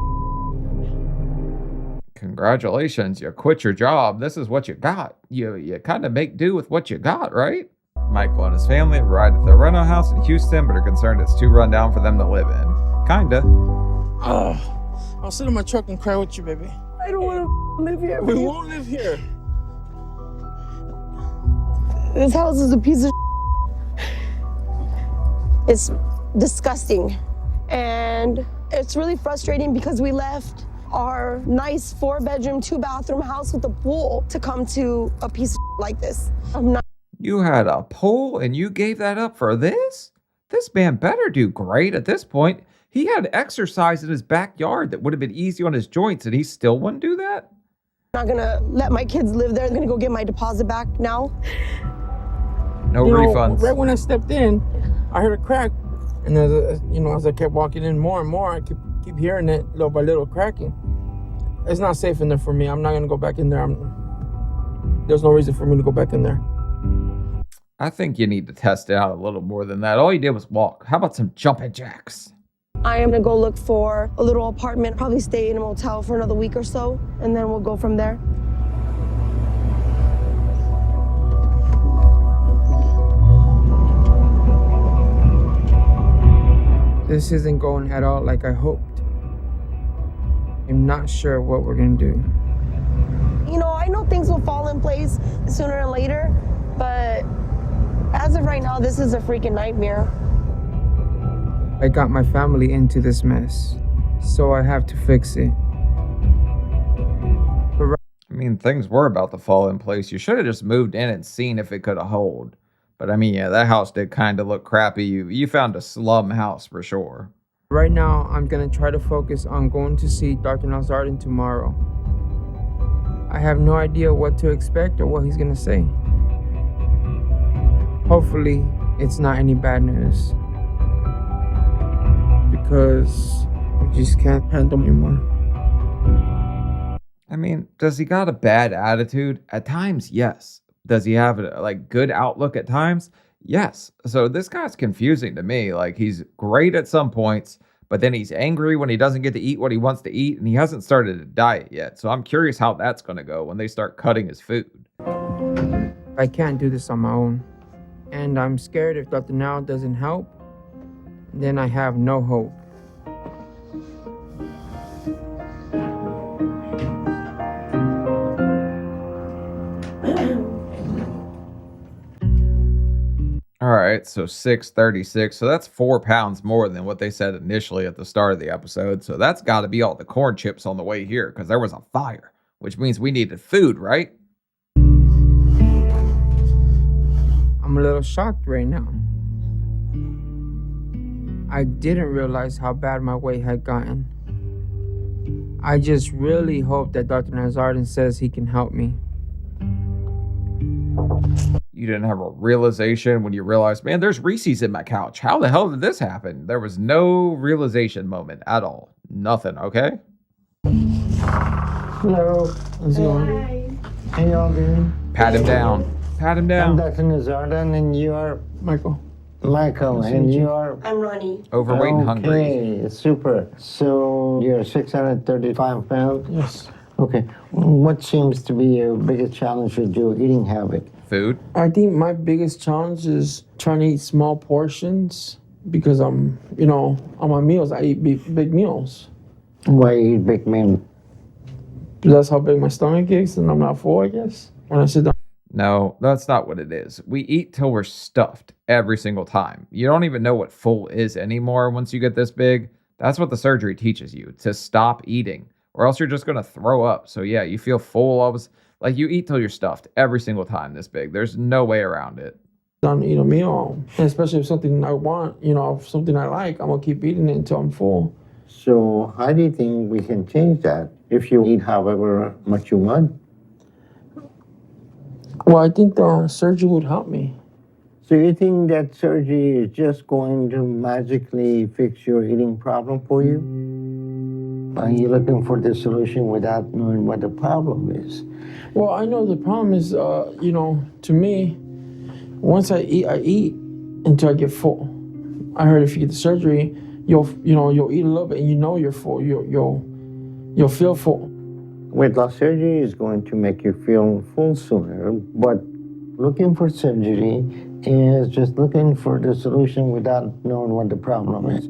Congratulations, you quit your job. This is what you got. You kind of make do with what you got, right? Michael and his family arrived at their rental house in Houston, but are concerned it's too run down for them to live in. Kinda. I'll sit in my truck and cry with you, baby. I don't want to live here. We won't live here. This house is a piece of. It's disgusting. And it's really frustrating because we left our nice 4-bedroom, 2-bathroom house with a pool to come to a piece of like this. I'm not. You had a pool and you gave that up for this? This man better do great at this point. He had exercise in his backyard that would have been easy on his joints, and he still wouldn't do that? Not gonna let my kids live there. I'm gonna go get my deposit back now. No refunds. Right when I stepped in, I heard a crack, and as I kept walking in more and more, I keep hearing it little by little cracking. It's not safe in there for me. I'm not gonna go back in there. There's no reason for me to go back in there. I think you need to test it out a little more than that. All you did was walk. How about some jumping jacks? I am gonna go look for a little apartment, probably stay in a motel for another week or so, and then we'll go from there. This isn't going at all like I hoped. I'm not sure what we're gonna do. You know, I know things will fall in place sooner or later, but as of right now, this is a freaking nightmare. I got my family into this mess, so I have to fix it. I mean, things were about to fall in place. You should have just moved in and seen if it could have hold. But I mean, yeah, that house did kind of look crappy. You found a slum house for sure. Right now, I'm gonna try to focus on going to see Dr. Nazardin tomorrow. I have no idea what to expect or what he's gonna say. Hopefully, it's not any bad news. Because I just can't handle anymore. I mean, does he got a bad attitude? At times, yes. Does he have a good outlook at times? Yes. So this guy's confusing to me. Like, he's great at some points, but then he's angry when he doesn't get to eat what he wants to eat, and he hasn't started a diet yet. So I'm curious how that's going to go when they start cutting his food. I can't do this on my own. And I'm scared if Dr. Now doesn't help, then I have no hope. All right, so 636. So that's 4 pounds more than what they said initially at the start of the episode. So that's got to be all the corn chips on the way here because there was a fire, which means we needed food, right? I'm a little shocked right now. I didn't realize how bad my weight had gotten. I just really hope that Dr. Nazardin says he can help me. You didn't have a realization when you realized, man, there's Reese's in my couch. How the hell did this happen? There was no realization moment at all. Nothing, okay? Hello. How's it going? How y'all doing? Pat him down. Pat him I'm down. Dr. Nazardin, and you are Michael. Michael, and you are I'm Ronnie. Overweight and hungry. Okay, super. So you're 635 pounds. Yes. Okay. What seems to be your biggest challenge with your eating habit? Food. I think my biggest challenge is trying to eat small portions because on my meals, I eat big meals. Why you eat big meal? That's how big my stomach is, and I'm not full, I guess. When I sit down. No, that's not what it is. We eat till we're stuffed every single time. You don't even know what full is anymore once you get this big. That's what the surgery teaches you, to stop eating, or else you're just going to throw up. So yeah, you feel full always. Like, you eat till you're stuffed every single time this big. There's no way around it. I'm eat a meal, and especially if something I want, if something I like, I'm gonna keep eating it until I'm full. So how do you think we can change that if you eat however much you want? Well, I think the surgery would help me. So you think that surgery is just going to magically fix your eating problem for you? Are you looking for the solution without knowing what the problem is? Well, I know the problem is, to me, once I eat until I get full. I heard if you get the surgery, you'll eat a little bit and you're full. You'll feel full. Weight loss surgery is going to make you feel full sooner, but looking for surgery is just looking for the solution without knowing what the problem is.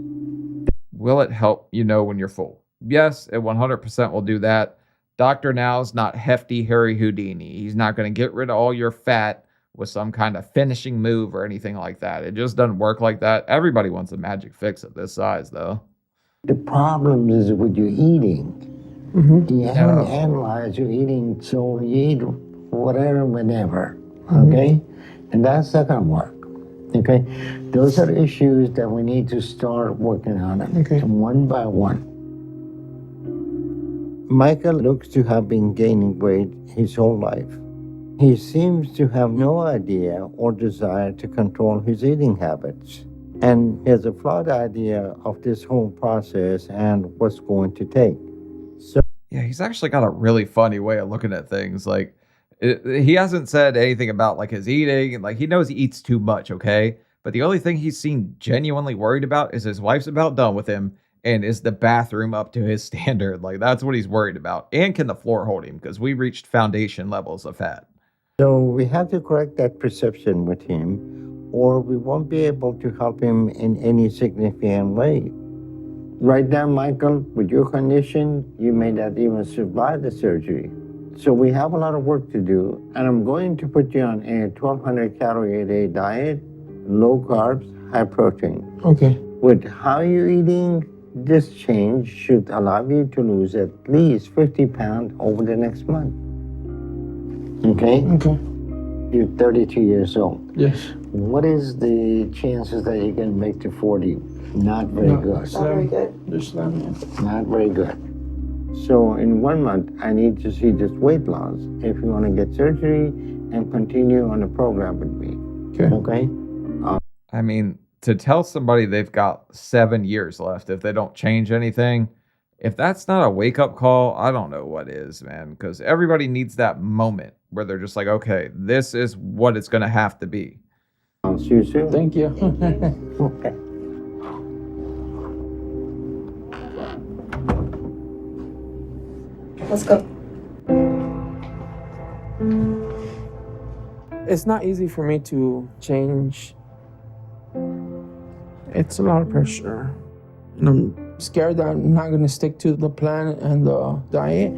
Will it help you know when you're full? Yes, it 100% will do that. Dr. Now's not hefty Harry Houdini. He's not going to get rid of all your fat with some kind of finishing move or anything like that. It just doesn't work like that. Everybody wants a magic fix at this size, though. The problem is with your eating. Mm-hmm. You haven't analyzed your eating, so you eat whatever, whenever, okay? And that's not gonna work, okay? Those are issues that we need to start working on them, one by one. Michael looks to have been gaining weight his whole life. He seems to have no idea or desire to control his eating habits. And he has a flawed idea of this whole process and what's going to take. So, yeah, he's actually got a really funny way of looking at things. Like, he hasn't said anything about like his eating. Like, he knows he eats too much, okay? But the only thing he's seen genuinely worried about is his wife's about done with him. And is the bathroom up to his standard? Like, that's what he's worried about. And can the floor hold him? Because we reached foundation levels of fat. So we have to correct that perception with him, or we won't be able to help him in any significant way. Right now, Michael, with your condition, you may not even survive the surgery. So we have a lot of work to do, and I'm going to put you on a 1,200 calorie a day diet, low carbs, high protein. Okay. With how you're eating, this change should allow you to lose at least 50 pounds over the next month. Okay? Okay. You're 32 years old. Yes. What is the chances that you can make to 40? Not very good. Not very good. Just slim. Not very good. So in 1 month, I need to see just weight loss if you want to get surgery and continue on the program with me. Okay. Okay? I mean, to tell somebody they've got 7 years left if they don't change anything, if that's not a wake-up call, I don't know what is, man. Because everybody needs that moment where they're just like, okay, this is what it's going to have to be. I'll see you soon. Thank you. Okay. Let's go. It's not easy for me to change. It's a lot of pressure. And I'm scared that I'm not gonna stick to the plan and the diet.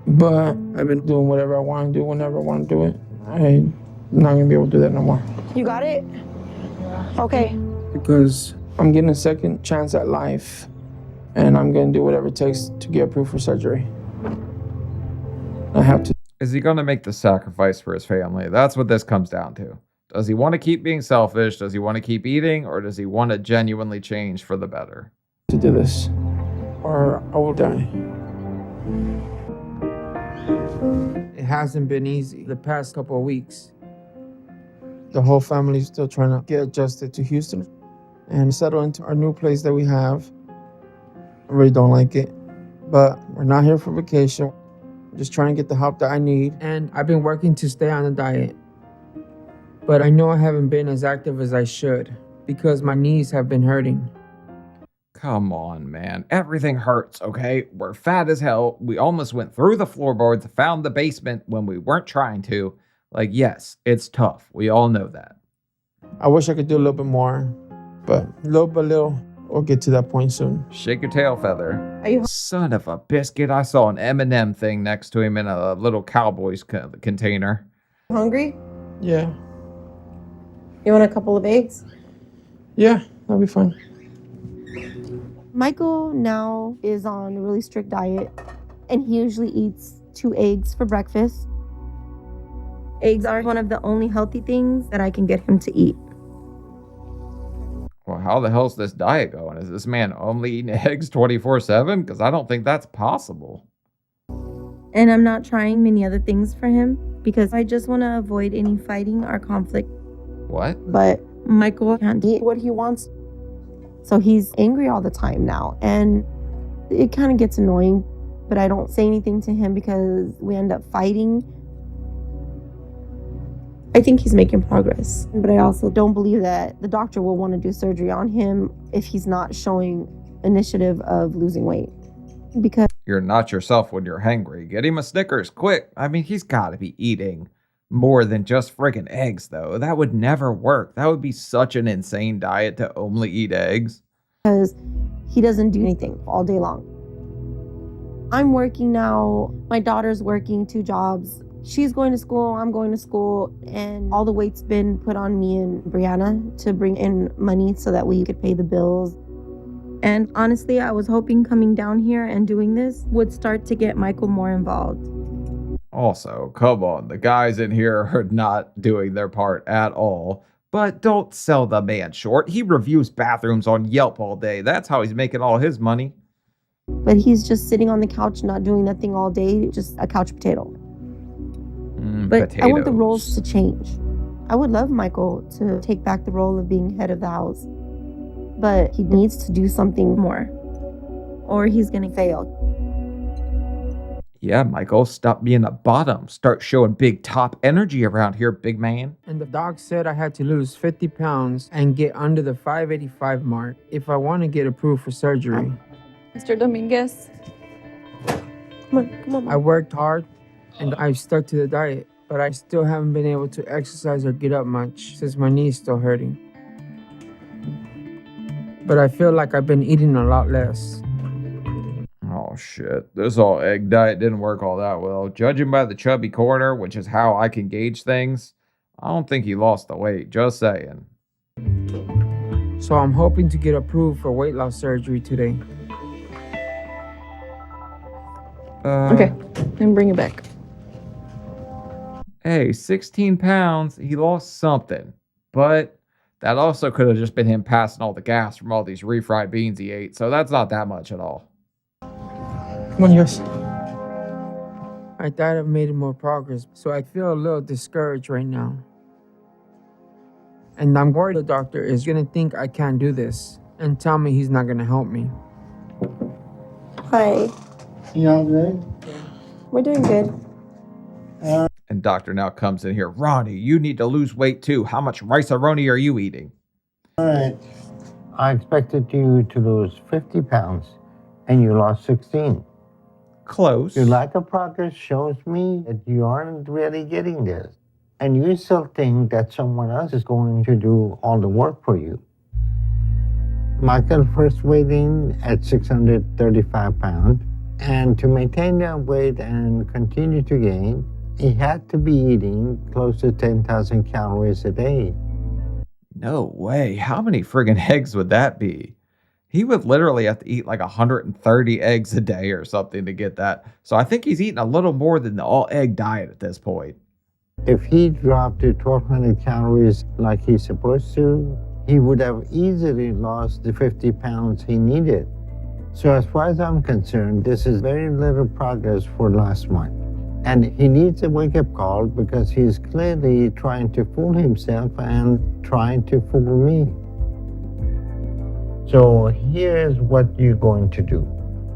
But I've been doing whatever I want to do whenever I want to do it. I'm not gonna be able to do that no more. You got it? Okay. Because I'm getting a second chance at life. And I'm gonna do whatever it takes to get approved for surgery. I have to. Is he going to make the sacrifice for his family? That's what this comes down to. Does he want to keep being selfish? Does he want to keep eating? Or does he want to genuinely change for the better? To do this, or I will die. It hasn't been easy the past couple of weeks. The whole family's still trying to get adjusted to Houston and settle into our new place that we have. I really don't like it, but we're not here for vacation. I'm just trying to get the help that I need, and I've been working to stay on the diet. But I know I haven't been as active as I should because my knees have been hurting. Come on, man. Everything hurts, okay? We're fat as hell. We almost went through the floorboards, found the basement when we weren't trying to. Like, yes, it's tough. We all know that. I wish I could do a little bit more, but little by little, we'll get to that point soon. Shake your tail feather. Are you Son of a biscuit. I saw an M&M thing next to him in a little Cowboys container. hungry? Yeah. You want a couple of eggs? Yeah, that'll be fine. Michael now is on a really strict diet, and he usually eats 2 eggs for breakfast. Eggs are one of the only healthy things that I can get him to eat. Well, how the hell's this diet going? Is this man only eating eggs 24/7? Because I don't think that's possible. And I'm not trying many other things for him because I just want to avoid any fighting or conflict. What? But Michael can't eat what he wants. So he's angry all the time now. And It kind of gets annoying, but I don't say anything to him because we end up fighting. I think he's making progress, but I also don't believe that the doctor will want to do surgery on him if he's not showing initiative of losing weight. Because You're not yourself when you're hangry. Get him a Snickers, quick. I mean, he's got to be eating more than just friggin' eggs, though. That would never work. That would be such an insane diet to only eat eggs. he doesn't do anything all day long. I'm working now. My daughter's working 2 jobs. She's going to school, I'm going to school, and all the weight's been put on me and Brianna to bring in money so that we could pay the bills. And honestly, I was hoping coming down here and doing this would start to get Michael more involved. Also, come on, the guys in here are not doing their part at all. But don't sell the man short. He reviews bathrooms on Yelp all day. That's how he's making all his money. But he's just sitting on the couch, not doing nothing all day, just a couch potato. But Potatoes. I want the roles to change. I would love Michael to take back the role of being head of the house. But he needs to do something more, or he's going to fail. Yeah, Michael, stop being a bottom. Start showing big top energy around here, big man. And the doc said I had to lose 50 pounds and get under the 585 mark if I want to get approved for surgery. Mr. Dominguez. Come on. I worked hard and I've stuck to the diet, but I still haven't been able to exercise or get up much since my knee's still hurting. But I feel like I've been eating a lot less. Oh, shit. This all egg diet didn't work all that well. Judging by the chubby corner, which is how I can gauge things, I don't think he lost the weight. Just saying. So I'm hoping to get approved for weight loss surgery today. Okay, then bring it back. Hey, 16 pounds. He lost something. But that also could have just been him passing all the gas from all these refried beans he ate. So that's not that much at all. Come on, yes. I thought I've made more progress, so I feel a little discouraged right now. And I'm worried the doctor is gonna think I can't do this and tell me he's not gonna help me. Hi. You all good? We're doing good. And doctor now comes in here. Ronnie, you need to lose weight too. How much rice-a-roni are you eating? All right. I expected you to lose 50 pounds, and you lost 16. Close. Your lack of progress shows me that you aren't really getting this. And you still think that someone else is going to do all the work for you. Michael first weighed in at 635 pounds, and to maintain that weight and continue to gain, he had to be eating close to 10,000 calories a day. No way. How many friggin' eggs would that be? He would literally have to eat like 130 eggs a day or something to get that. So I think he's eating a little more than the all-egg diet at this point. If he dropped to 1,200 calories like he's supposed to, he would have easily lost the 50 pounds he needed. So as far as I'm concerned, this is very little progress for last month. And he needs a wake-up call because he's clearly trying to fool himself and trying to fool me. So here's what you're going to do.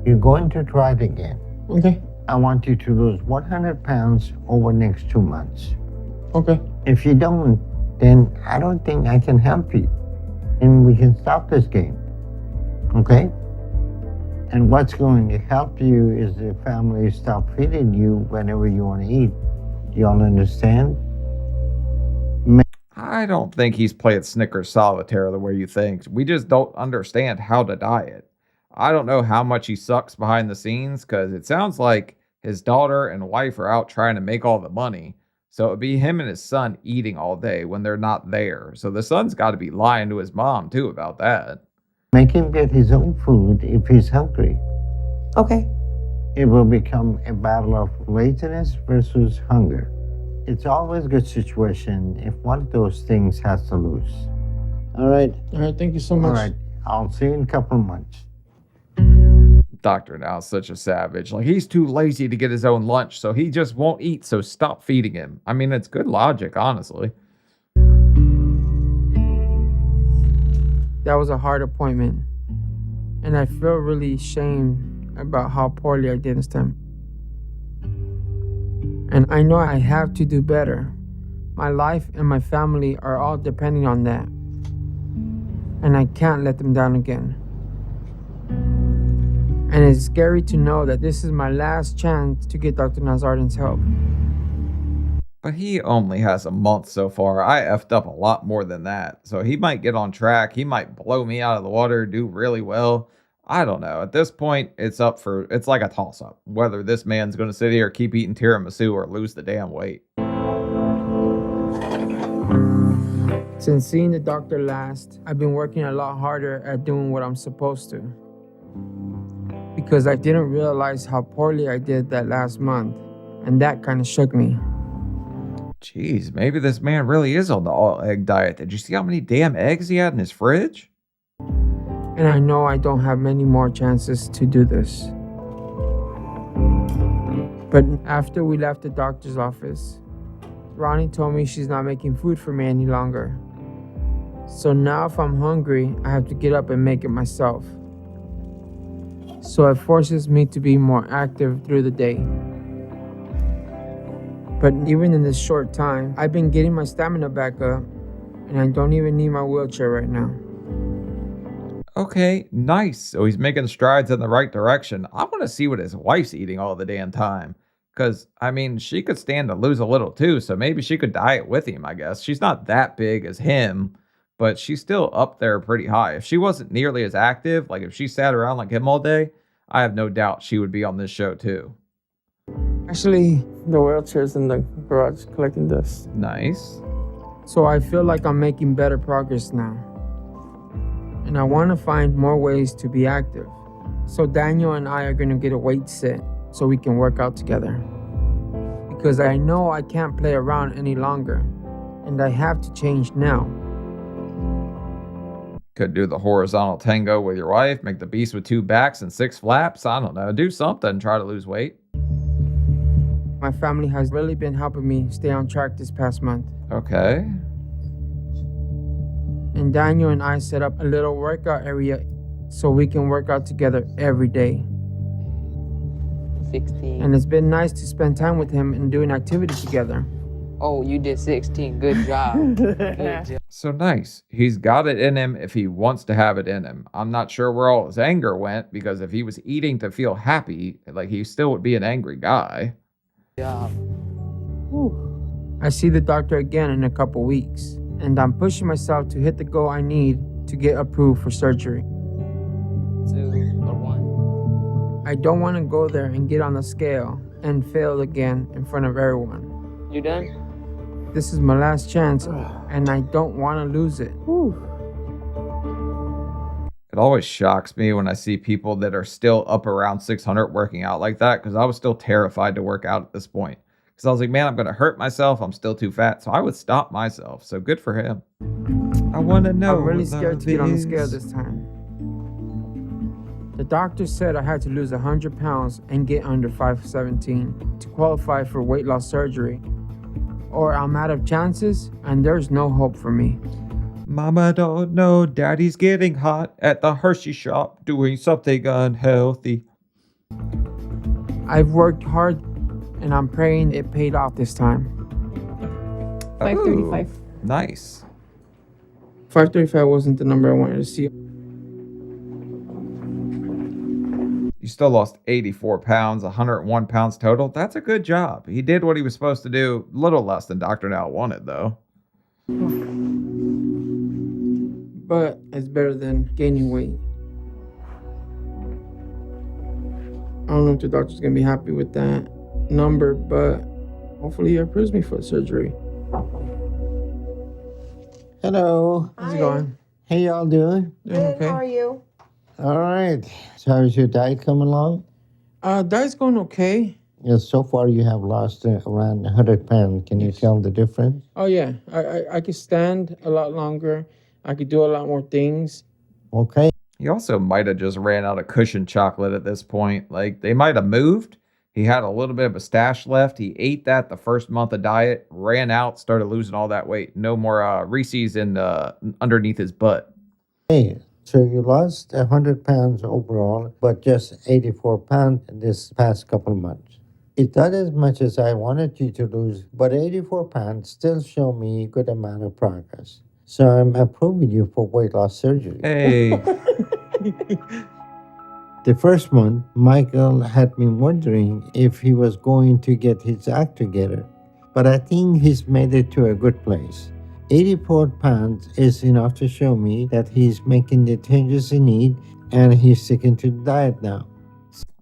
You're going to try it again. Okay. I want you to lose 100 pounds over the next 2 months. Okay. If you don't, then I don't think I can help you. And we can stop this game. Okay? And what's going to help you is the family stop feeding you whenever you want to eat. You all understand? I don't think he's playing Snickers solitaire the way you think. We just don't understand how to diet. I don't know how much he sucks behind the scenes because it sounds like his daughter and wife are out trying to make all the money. So it'd be him and his son eating all day when they're not there. So the son's got to be lying to his mom too about that. Make him get his own food if he's hungry. Okay. It will become a battle of laziness versus hunger. It's always a good situation if one of those things has to lose. All right. All right, thank you so much. All right. I'll see you in a couple of months. Doctor now is such a savage. Like, he's too lazy to get his own lunch, so he just won't eat, so stop feeding him. I mean, it's good logic, honestly. That was a hard appointment. And I feel really ashamed about how poorly I did this time. And I know I have to do better. My life and my family are all depending on that. And I can't let them down again. And it's scary to know that this is my last chance to get Dr. Nazardin's help. But he only has a month so far. I effed up a lot more than that. So he might get on track. He might blow me out of the water, do really well. I don't know. At this point, it's like a toss-up. Whether this man's going to sit here, keep eating tiramisu, or lose the damn weight. Since seeing the doctor last, I've been working a lot harder at doing what I'm supposed to. Because I didn't realize how poorly I did that last month. And that kind of shook me. Jeez, maybe this man really is on the all-egg diet. Did you see how many damn eggs he had in his fridge? And I know I don't have many more chances to do this. But after we left the doctor's office, Ronnie told me she's not making food for me any longer. So now if I'm hungry, I have to get up and make it myself. So it forces me to be more active through the day. But even in this short time, I've been getting my stamina back up, and I don't even need my wheelchair right now. Okay, nice. So he's making strides in the right direction. I want to see what his wife's eating all the damn time. Because, I mean, she could stand to lose a little too, so maybe she could diet with him, I guess. She's not that big as him, but she's still up there pretty high. If she wasn't nearly as active, like if she sat around like him all day, I have no doubt she would be on this show too. Actually, the wheelchair's in the garage collecting dust. Nice. So I feel like I'm making better progress now. And I want to find more ways to be active. So Daniel and I are going to get a weight set so we can work out together. Because I know I can't play around any longer. And I have to change now. Could do the horizontal tango with your wife, make the beast with 2 backs and 6 flaps. I don't know. Do something, try to lose weight. My family has really been helping me stay on track this past month. Okay. And Daniel and I set up a little workout area so we can work out together every day. 16. And it's been nice to spend time with him and doing activities together. Oh, you did 16. Good job. Good job. So nice. He's got it in him if he wants to have it in him. I'm not sure where all his anger went, because if he was eating to feel happy, like, he still would be an angry guy. Yeah. I see the doctor again in a couple weeks, and I'm pushing myself to hit the goal I need to get approved for surgery. 2 or 1. I don't want to go there and get on the scale and fail again in front of everyone. You done? This is my last chance, and I don't want to lose it. It always shocks me when I see people that are still up around 600 working out like that, because I was still terrified to work out at this point. Because I was like, man, I'm going to hurt myself. I'm still too fat. So I would stop myself. So good for him. I want to know. I'm really scared to get on the scale this time. The doctor said I had to lose 100 pounds and get under 517 to qualify for weight loss surgery, or I'm out of chances and there's no hope for me. Mama don't know daddy's getting hot at the Hershey shop doing something unhealthy. I've worked hard and I'm praying it paid off this time. 535. Ooh, nice. 535 wasn't the number I wanted to see. You still lost 84 pounds, 101 pounds total. That's a good job. He did what he was supposed to do. A little less than Dr. Now wanted, though. But it's better than gaining weight. I don't know if the doctor's gonna be happy with that number, but hopefully he approves me for the surgery. Hello. How's it going? How y'all doing? Doing okay? How are you? All right. So how's your diet coming along? Diet's going okay. Yeah, so far you have lost around 100 pounds. Can you tell the difference? Oh yeah, I could stand a lot longer. I could do a lot more things. Okay. He also might have just ran out of cushion chocolate at this point. Like, they might have moved. He had a little bit of a stash left. He ate that the first month of diet, ran out, started losing all that weight. No more Reese's in underneath his butt. Hey, So you lost 100 pounds overall, but just 84 pounds this past couple of months. It's not as much as I wanted you to lose, but 84 pounds still show me a good amount of progress. So I'm approving you for weight loss surgery. Hey. The first month, Michael had me wondering if he was going to get his act together, but I think he's made it to a good place. 84 pounds is enough to show me that he's making the changes he needs and he's sticking to the diet now.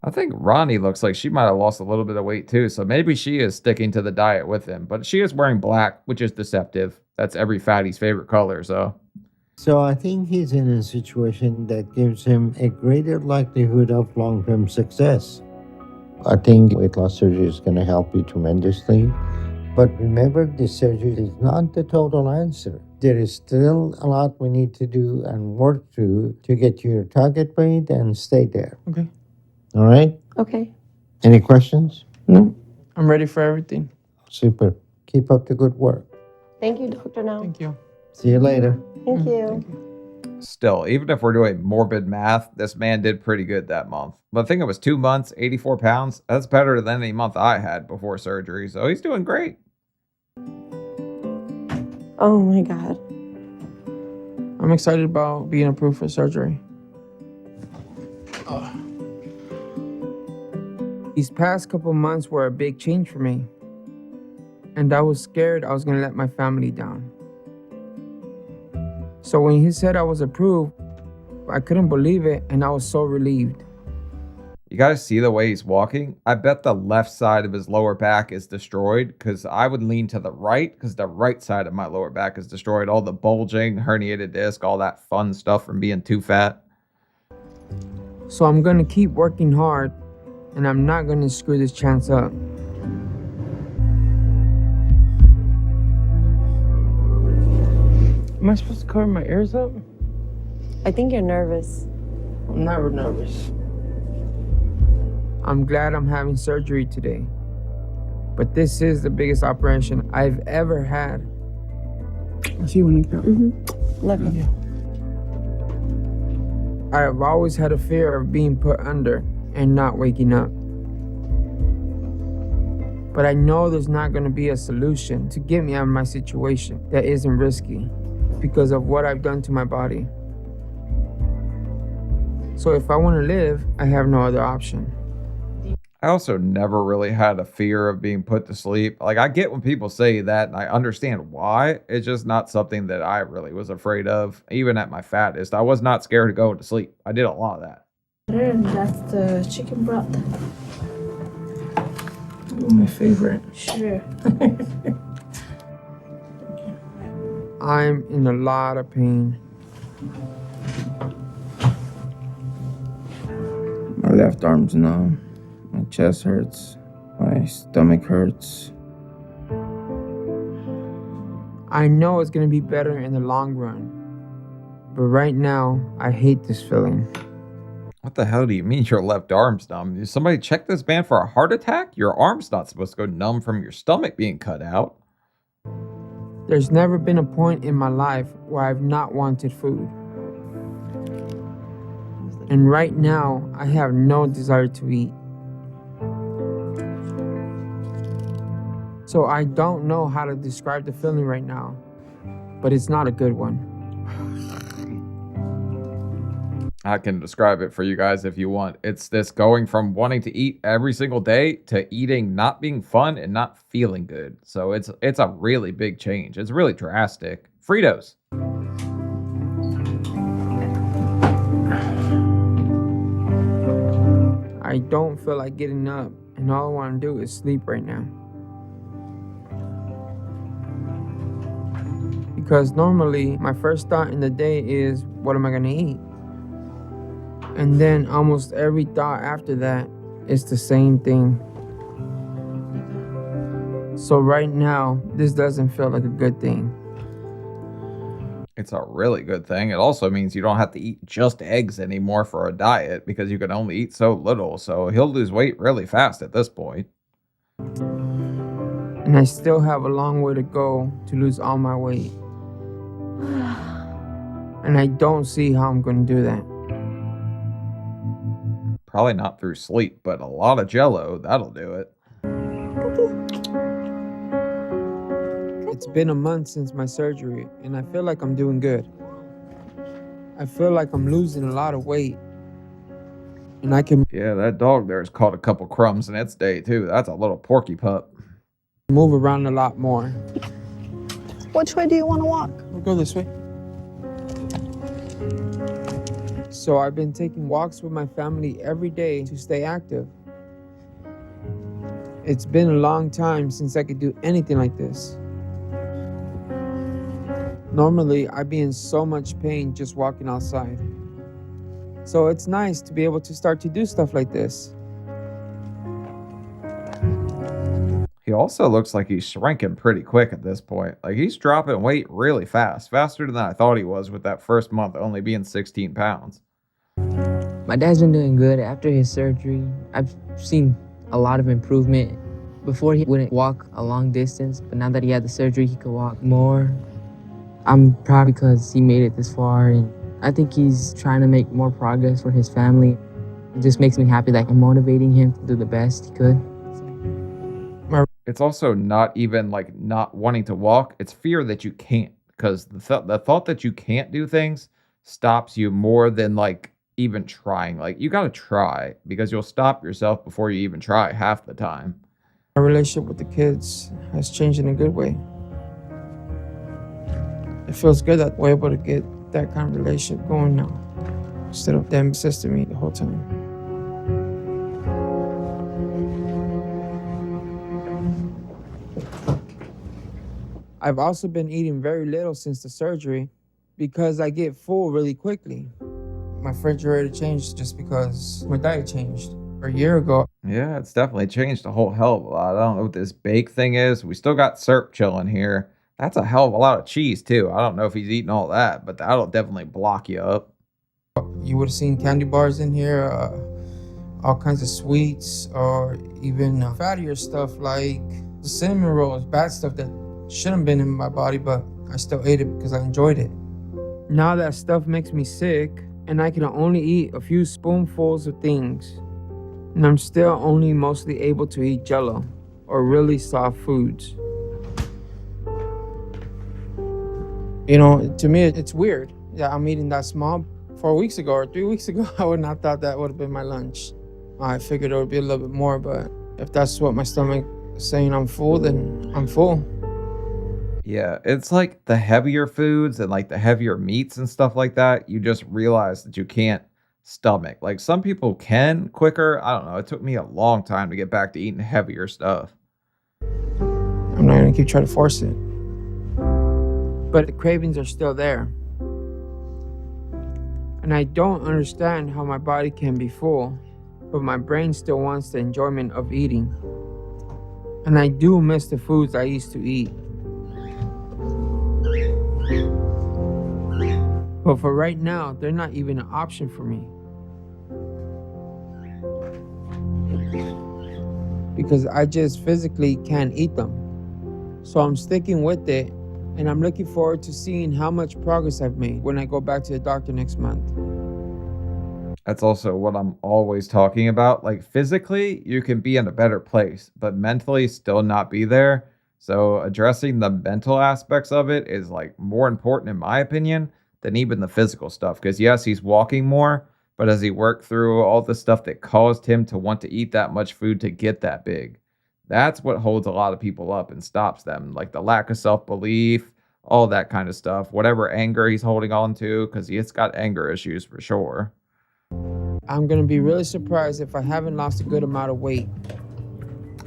I think Ronnie looks like she might have lost a little bit of weight too, so maybe she is sticking to the diet with him. But she is wearing black, which is deceptive. That's every fatty's favorite color, so. So I think he's in a situation that gives him a greater likelihood of long-term success. I think weight loss surgery is going to help you tremendously. But remember, this surgery is not the total answer. There is still a lot we need to do and work through to get your target weight and stay there. Okay. All right? Okay. Any questions? No, I'm ready for everything. Super. Keep up the good work. Thank you, Dr. Now. Thank you. See you later. Thank you. Thank you. Still, even if we're doing morbid math, this man did pretty good that month. But I think it was 2 months, 84 pounds. That's better than any month I had before surgery, so he's doing great. Oh my God. I'm excited about being approved for surgery. These past couple months were a big change for me. And I was scared I was going to let my family down. So when he said I was approved, I couldn't believe it, and I was so relieved. You guys see the way he's walking? I bet the left side of his lower back is destroyed because I would lean to the right because the right side of my lower back is destroyed. All the bulging, herniated disc, all that fun stuff from being too fat. So I'm going to keep working hard, and I'm not going to screw this chance up. Am I supposed to cover my ears up? I think you're nervous. I'm never nervous. I'm glad I'm having surgery today. But this is the biggest operation I've ever had. I'll see you when you go. Love you. I have always had a fear of being put under and not waking up. But I know there's not going to be a solution to get me out of my situation that isn't risky because of what I've done to my body. So if I want to live, I have no other option. I also never really had a fear of being put to sleep. Like, I get when people say that, and I understand why. It's just not something that I really was afraid of. Even at my fattest, I was not scared to go to sleep. I did a lot of that. That's the chicken broth. My favorite. Sure. I'm in a lot of pain. My left arm's numb. My chest hurts. My stomach hurts. I know it's gonna be better in the long run. But right now, I hate this feeling. What the hell do you mean your left arm's numb? Did somebody check this man for a heart attack? Your arm's not supposed to go numb from your stomach being cut out. There's never been a point in my life where I've not wanted food. And right now, I have no desire to eat. So I don't know how to describe the feeling right now, but it's not a good one. I can describe it for you guys if you want. It's this going from wanting to eat every single day to eating not being fun and not feeling good. So it's a really big change. It's really drastic. Fritos. I don't feel like getting up, and all I want to do is sleep right now. Because normally, my first thought in the day is, what am I going to eat? And then almost every thought after that is the same thing. So right now, this doesn't feel like a good thing. It's a really good thing. It also means you don't have to eat just eggs anymore for a diet because you can only eat so little. So he'll lose weight really fast at this point. And I still have a long way to go to lose all my weight. And I don't see how I'm going to do that. Probably not through sleep, but a lot of Jello, that'll do it. It's been a month since my surgery, and I feel like I'm doing good. I feel like I'm losing a lot of weight. And I can Yeah, that dog there has caught a couple crumbs in its day, too. That's a little porky pup. move around a lot more. Which way do you want to walk? We'll go this way. So I've been taking walks with my family every day to stay active. It's been a long time since I could do anything like this. Normally, I'd be in so much pain just walking outside. So it's nice to be able to start to do stuff like this. He also looks like he's shrinking pretty quick at this point. Like, he's dropping weight really fast, faster than I thought he was with that first month only being 16 pounds. My dad's been doing good after his surgery. I've seen a lot of improvement. Before he wouldn't walk a long distance, but now that he had the surgery, he could walk more. I'm proud because he made it this far, and I think he's trying to make more progress for his family. It just makes me happy that I'm motivating him to do the best he could. It's also not even like not wanting to walk. It's fear that you can't, because the thought that you can't do things stops you more than like even trying. Like, you got to try, because you'll stop yourself before you even try half the time. My relationship with the kids has changed in a good way. It feels good that we're able to get that kind of relationship going now, instead of them assisting me the whole time. I've also been eating very little since the surgery because I get full really quickly. My refrigerator changed just because my diet changed a year ago. Yeah, it's definitely changed a whole hell of a lot. I don't know what this bake thing is. We still got syrup chilling here. That's a hell of a lot of cheese, too. I don't know if he's eating all that, but that'll definitely block you up. You would have seen candy bars in here, all kinds of sweets, or even fattier stuff like the cinnamon rolls, bad stuff that shouldn't have been in my body, but I still ate it because I enjoyed it. Now that stuff makes me sick, and I can only eat a few spoonfuls of things. And I'm still only mostly able to eat Jell-O or really soft foods. You know, to me, it's weird that I'm eating that small. 4 weeks ago or 3 weeks ago, I would not thought that would have been my lunch. I figured it would be a little bit more, but if that's what my stomach is saying I'm full, then I'm full. Yeah, it's like the heavier foods and like the heavier meats and stuff like that, you just realize that you can't stomach. Like, some people can quicker. I don't know. It took me a long time to get back to eating heavier stuff. I'm not gonna keep trying to force it. But the cravings are still there. And I don't understand how my body can be full, but my brain still wants the enjoyment of eating. And I do miss the foods I used to eat. But for right now, they're not even an option for me. Because I just physically can't eat them. So I'm sticking with it, and I'm looking forward to seeing how much progress I've made when I go back to the doctor next month. That's also what I'm always talking about. Like, physically, you can be in a better place, but mentally still not be there. So addressing the mental aspects of it is like more important, in my opinion, than even the physical stuff. Because yes, he's walking more, but as he worked through all the stuff that caused him to want to eat that much food to get that big, that's what holds a lot of people up and stops them. Like the lack of self-belief, all that kind of stuff, whatever anger he's holding on to, because he's got anger issues for sure. I'm gonna be really surprised if I haven't lost a good amount of weight.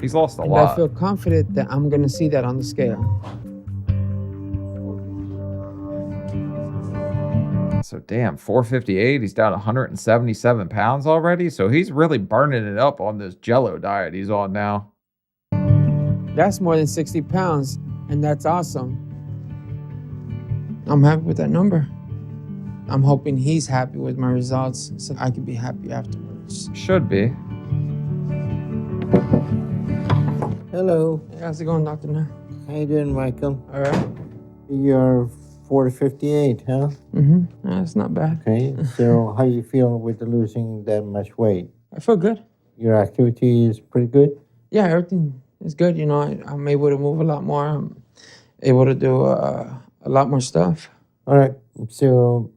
He's lost a And lot. I feel confident that I'm gonna see that on the scale. So damn, 458, he's down 177 pounds already. So he's really burning it up on this Jell-O diet he's on now. That's more than 60 pounds, and that's awesome. I'm happy with that number. I'm hoping he's happy with my results so I can be happy afterwards. Should be. Hello. Hey, how's it going, Dr. Nair? How you doing, Michael? All right. Your 458, huh? That's not bad. Okay, so how you feel with losing that much weight? I feel good. Your activity is pretty good? Yeah, everything is good. You know, I'm able to move a lot more. I'm able to do a lot more stuff. All right, so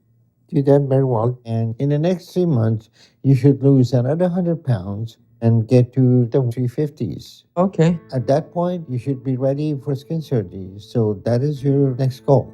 do that very well. And in the next 3 months, you should lose another 100 pounds and get to the 350s. Okay. At that point, you should be ready for skin surgery. So that is your next goal.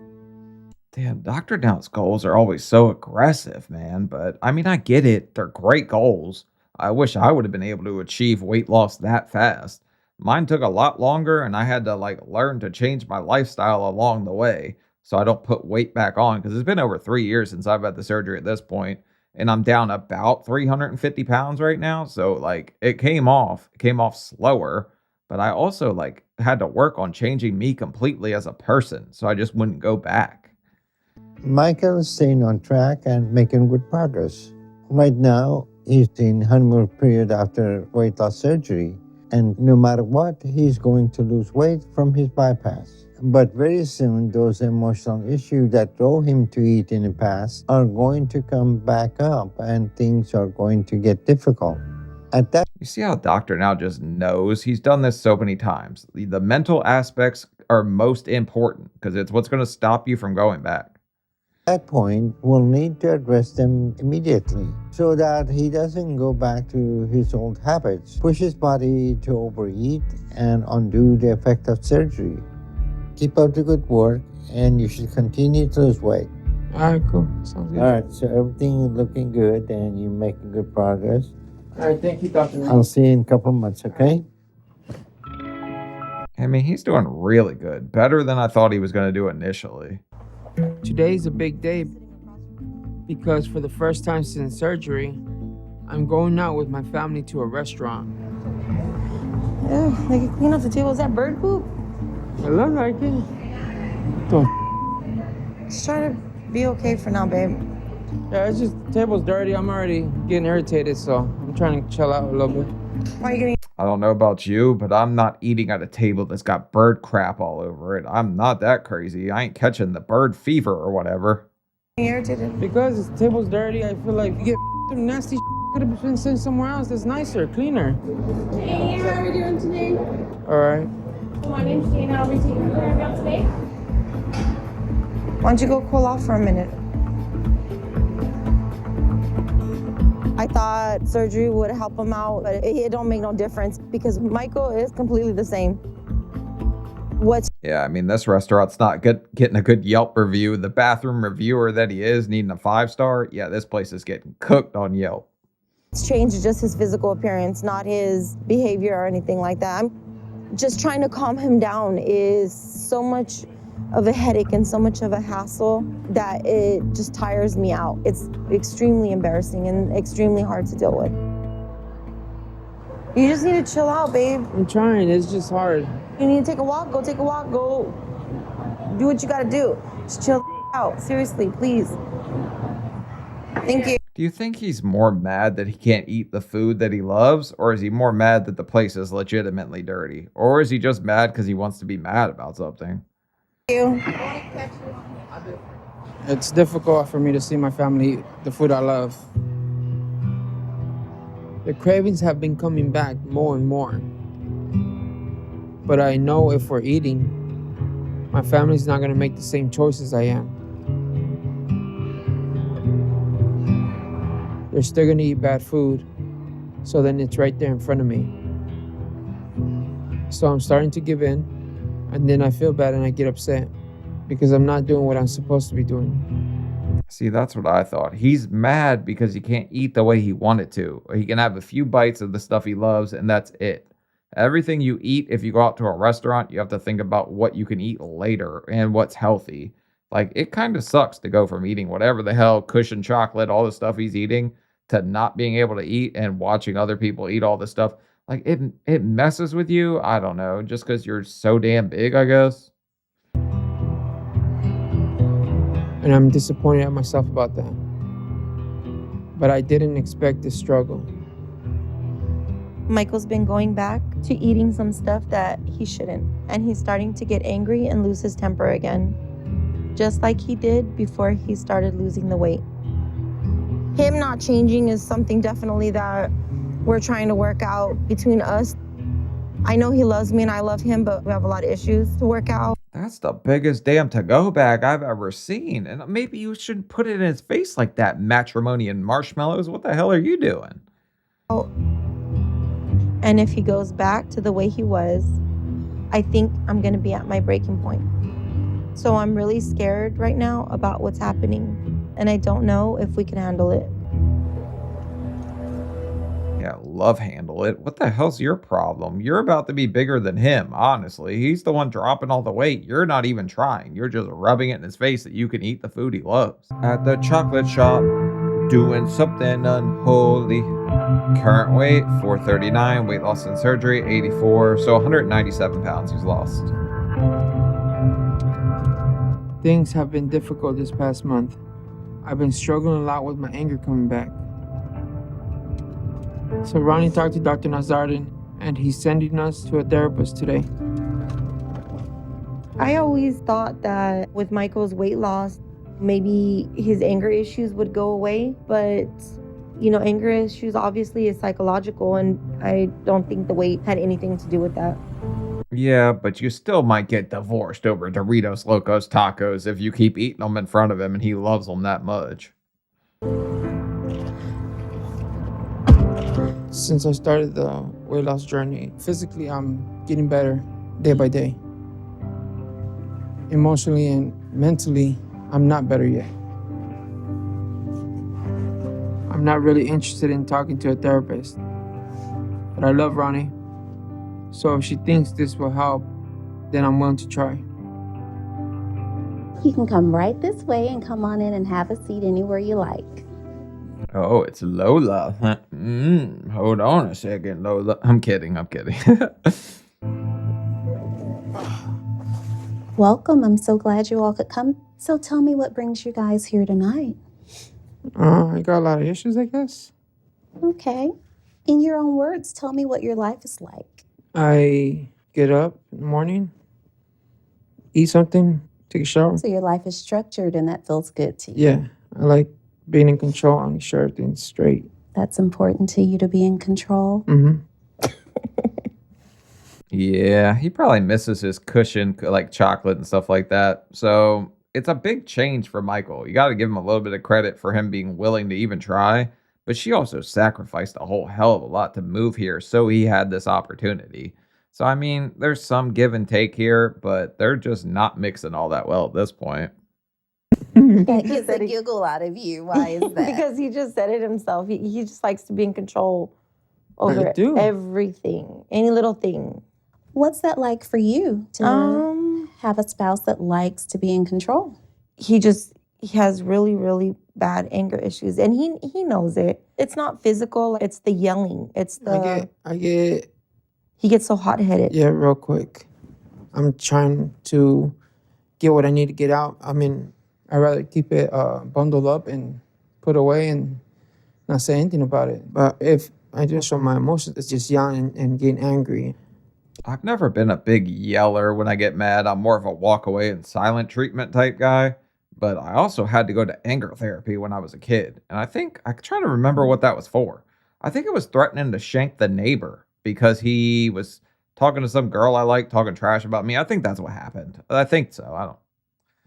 Damn, Dr. Dount's goals are always so aggressive, man. But I mean, I get it. They're great goals. I wish I would have been able to achieve weight loss that fast. Mine took a lot longer, and I had to learn to change my lifestyle along the way so I don't put weight back on because it's been over 3 years since I've had the surgery at this point, and I'm down about 350 pounds right now. So it came off. It came off slower, but I also had to work on changing me completely as a person, so I just wouldn't go back. Michael is staying on track and making good progress. Right now, he's in honeymoon period after weight loss surgery. And no matter what, he's going to lose weight from his bypass. But very soon, those emotional issues that drove him to eat in the past are going to come back up and things are going to get difficult. At that You see how Doctor now just knows? He's done this so many times. The mental aspects are most important because it's what's going to stop you from going back. point, we'll need to address them immediately so that he doesn't go back to his old habits, push his body to overeat, and undo the effect of surgery. Keep up the good work, and you should continue to lose weight. All right, cool. Sounds good. All right, so everything is looking good, and you're making good progress. All right, thank you, Dr. I'll see you in a couple of months, okay? I mean, he's doing really good. Better than I thought he was going to do initially. Today's a big day because for the first time since surgery, I'm going out with my family to a restaurant. Ew, they can clean off the table. Is that bird poop? It looks like it. Just try to be okay for now, babe. Yeah, it's just the table's dirty. I'm already getting irritated, so I'm trying to chill out a little bit. Why are you getting I don't know about you, but I'm not eating at a table that's got bird crap all over it. I'm not that crazy. I ain't catching the bird fever or whatever. irritated? Because the table's dirty, I feel like you get some nasty could have been sent somewhere else that's nicer, cleaner. Hey, how are we doing today? All right. My name's Jane. I'll be taking care of you today. Why don't you go cool off for a minute? I thought surgery would help him out, but it don't make no difference because Michael is completely the same. Yeah, I mean, this restaurant's not getting a good Yelp review. The bathroom reviewer that he is, needing a 5-star, yeah, this place is getting cooked on Yelp. What's changed is just his physical appearance, not his behavior or anything like that. I'm just trying to calm him down is so much of a headache and so much of a hassle that it just tires me out. It's extremely embarrassing and extremely hard to deal with. You just need to chill out, babe. I'm trying. It's just hard. You need to take a walk. Go take a walk. Go do what you gotta do. Just chill out. Seriously, please. Thank you. Do you think he's more mad that he can't eat the food that he loves, or is he more mad that the place is legitimately dirty? Or is he just mad because he wants to be mad about something? Thank you. It's difficult for me to see my family eat the food I love. The cravings have been coming back more and more. But I know if we're eating, my family's not gonna make the same choices I am. They're still gonna eat bad food, so then it's right there in front of me. So I'm starting to give in, and then I feel bad and I get upset because I'm not doing what I'm supposed to be doing. See, that's what I thought. He's mad because he can't eat the way he wanted to. Or he can have a few bites of the stuff he loves, and that's it. Everything you eat, if you go out to a restaurant, you have to think about what you can eat later and what's healthy. Like, it kind of sucks to go from eating whatever the hell, cushion chocolate, all the stuff he's eating, to not being able to eat and watching other people eat all this stuff. Like, it messes with you. I don't know, just because you're so damn big, I guess. And I'm disappointed at myself about that. But I didn't expect this struggle. Michael's been going back to eating some stuff that he shouldn't, and he's starting to get angry and lose his temper again. just like he did before he started losing the weight. Him not changing is something definitely that we're trying to work out between us. I know he loves me and I love him, but we have a lot of issues to work out. That's the biggest damn to-go bag I've ever seen. And maybe you shouldn't put it in his face like that, matrimony and marshmallows. What the hell are you doing? And if he goes back to the way he was, I think I'm gonna be at my breaking point. So I'm really scared right now about what's happening, and I don't know if we can handle it. Yeah, love handle it. What the hell's your problem? You're about to be bigger than him, honestly. He's the one dropping all the weight. You're not even trying. You're just rubbing it in his face that you can eat the food he loves. At the chocolate shop, doing something unholy. Current weight, 439. Weight loss in surgery, 84. So 197 pounds he's lost. Things have been difficult this past month. I've been struggling a lot with my anger coming back. So Ronnie talked to Dr. Nazardin, and he's sending us to a therapist today. I always thought that with Michael's weight loss, maybe his anger issues would go away, but anger issues obviously is psychological, and I don't think the weight had anything to do with that. Yeah, but you still might get divorced over Doritos Locos Tacos if you keep eating them in front of him and he loves them that much. Since I started the weight loss journey, physically I'm getting better day by day. Emotionally and mentally, I'm not better yet. I'm not really interested in talking to a therapist, but I love Ronnie. So if she thinks this will help, then I'm willing to try. You can come right this way and come on in and have a seat anywhere you like. Oh, it's Lola. Hold on a second, Lola. I'm kidding. Welcome. I'm so glad you all could come. So tell me what brings you guys here tonight. I got a lot of issues, I guess. Okay. In your own words, tell me what your life is like. I get up in the morning, eat something, take a shower. So your life is structured and that feels good to you. Yeah, I like being in control and make sure everything's straight. That's important to you, to be in control. Mm-hmm. Yeah, he probably misses his cushion, like chocolate and stuff like that. So it's a big change for Michael. You got to give him a little bit of credit for him being willing to even try. But she also sacrificed a whole hell of a lot to move here, so he had this opportunity. So, I mean, there's some give and take here, but they're just not mixing all that well at this point. That gets a giggle out of you. Why is that? Because he just said it himself. He just likes to be in control over everything, any little thing. What's that like for you to have a spouse that likes to be in control? He has really, really bad anger issues, and he knows it. It's not physical. It's the yelling. It's the he gets so hot-headed. Yeah, real quick. I'm trying to get what I need to get out. I mean, I'd rather keep it bundled up and put away and not say anything about it. But if I just show my emotions, it's just yelling and getting angry. I've never been a big yeller when I get mad. I'm more of a walk away and silent treatment type guy. But I also had to go to anger therapy when I was a kid. And I think I try to remember what that was for. I think it was threatening to shank the neighbor because he was talking to some girl I liked, talking trash about me. I think that's what happened. I think so. I don't.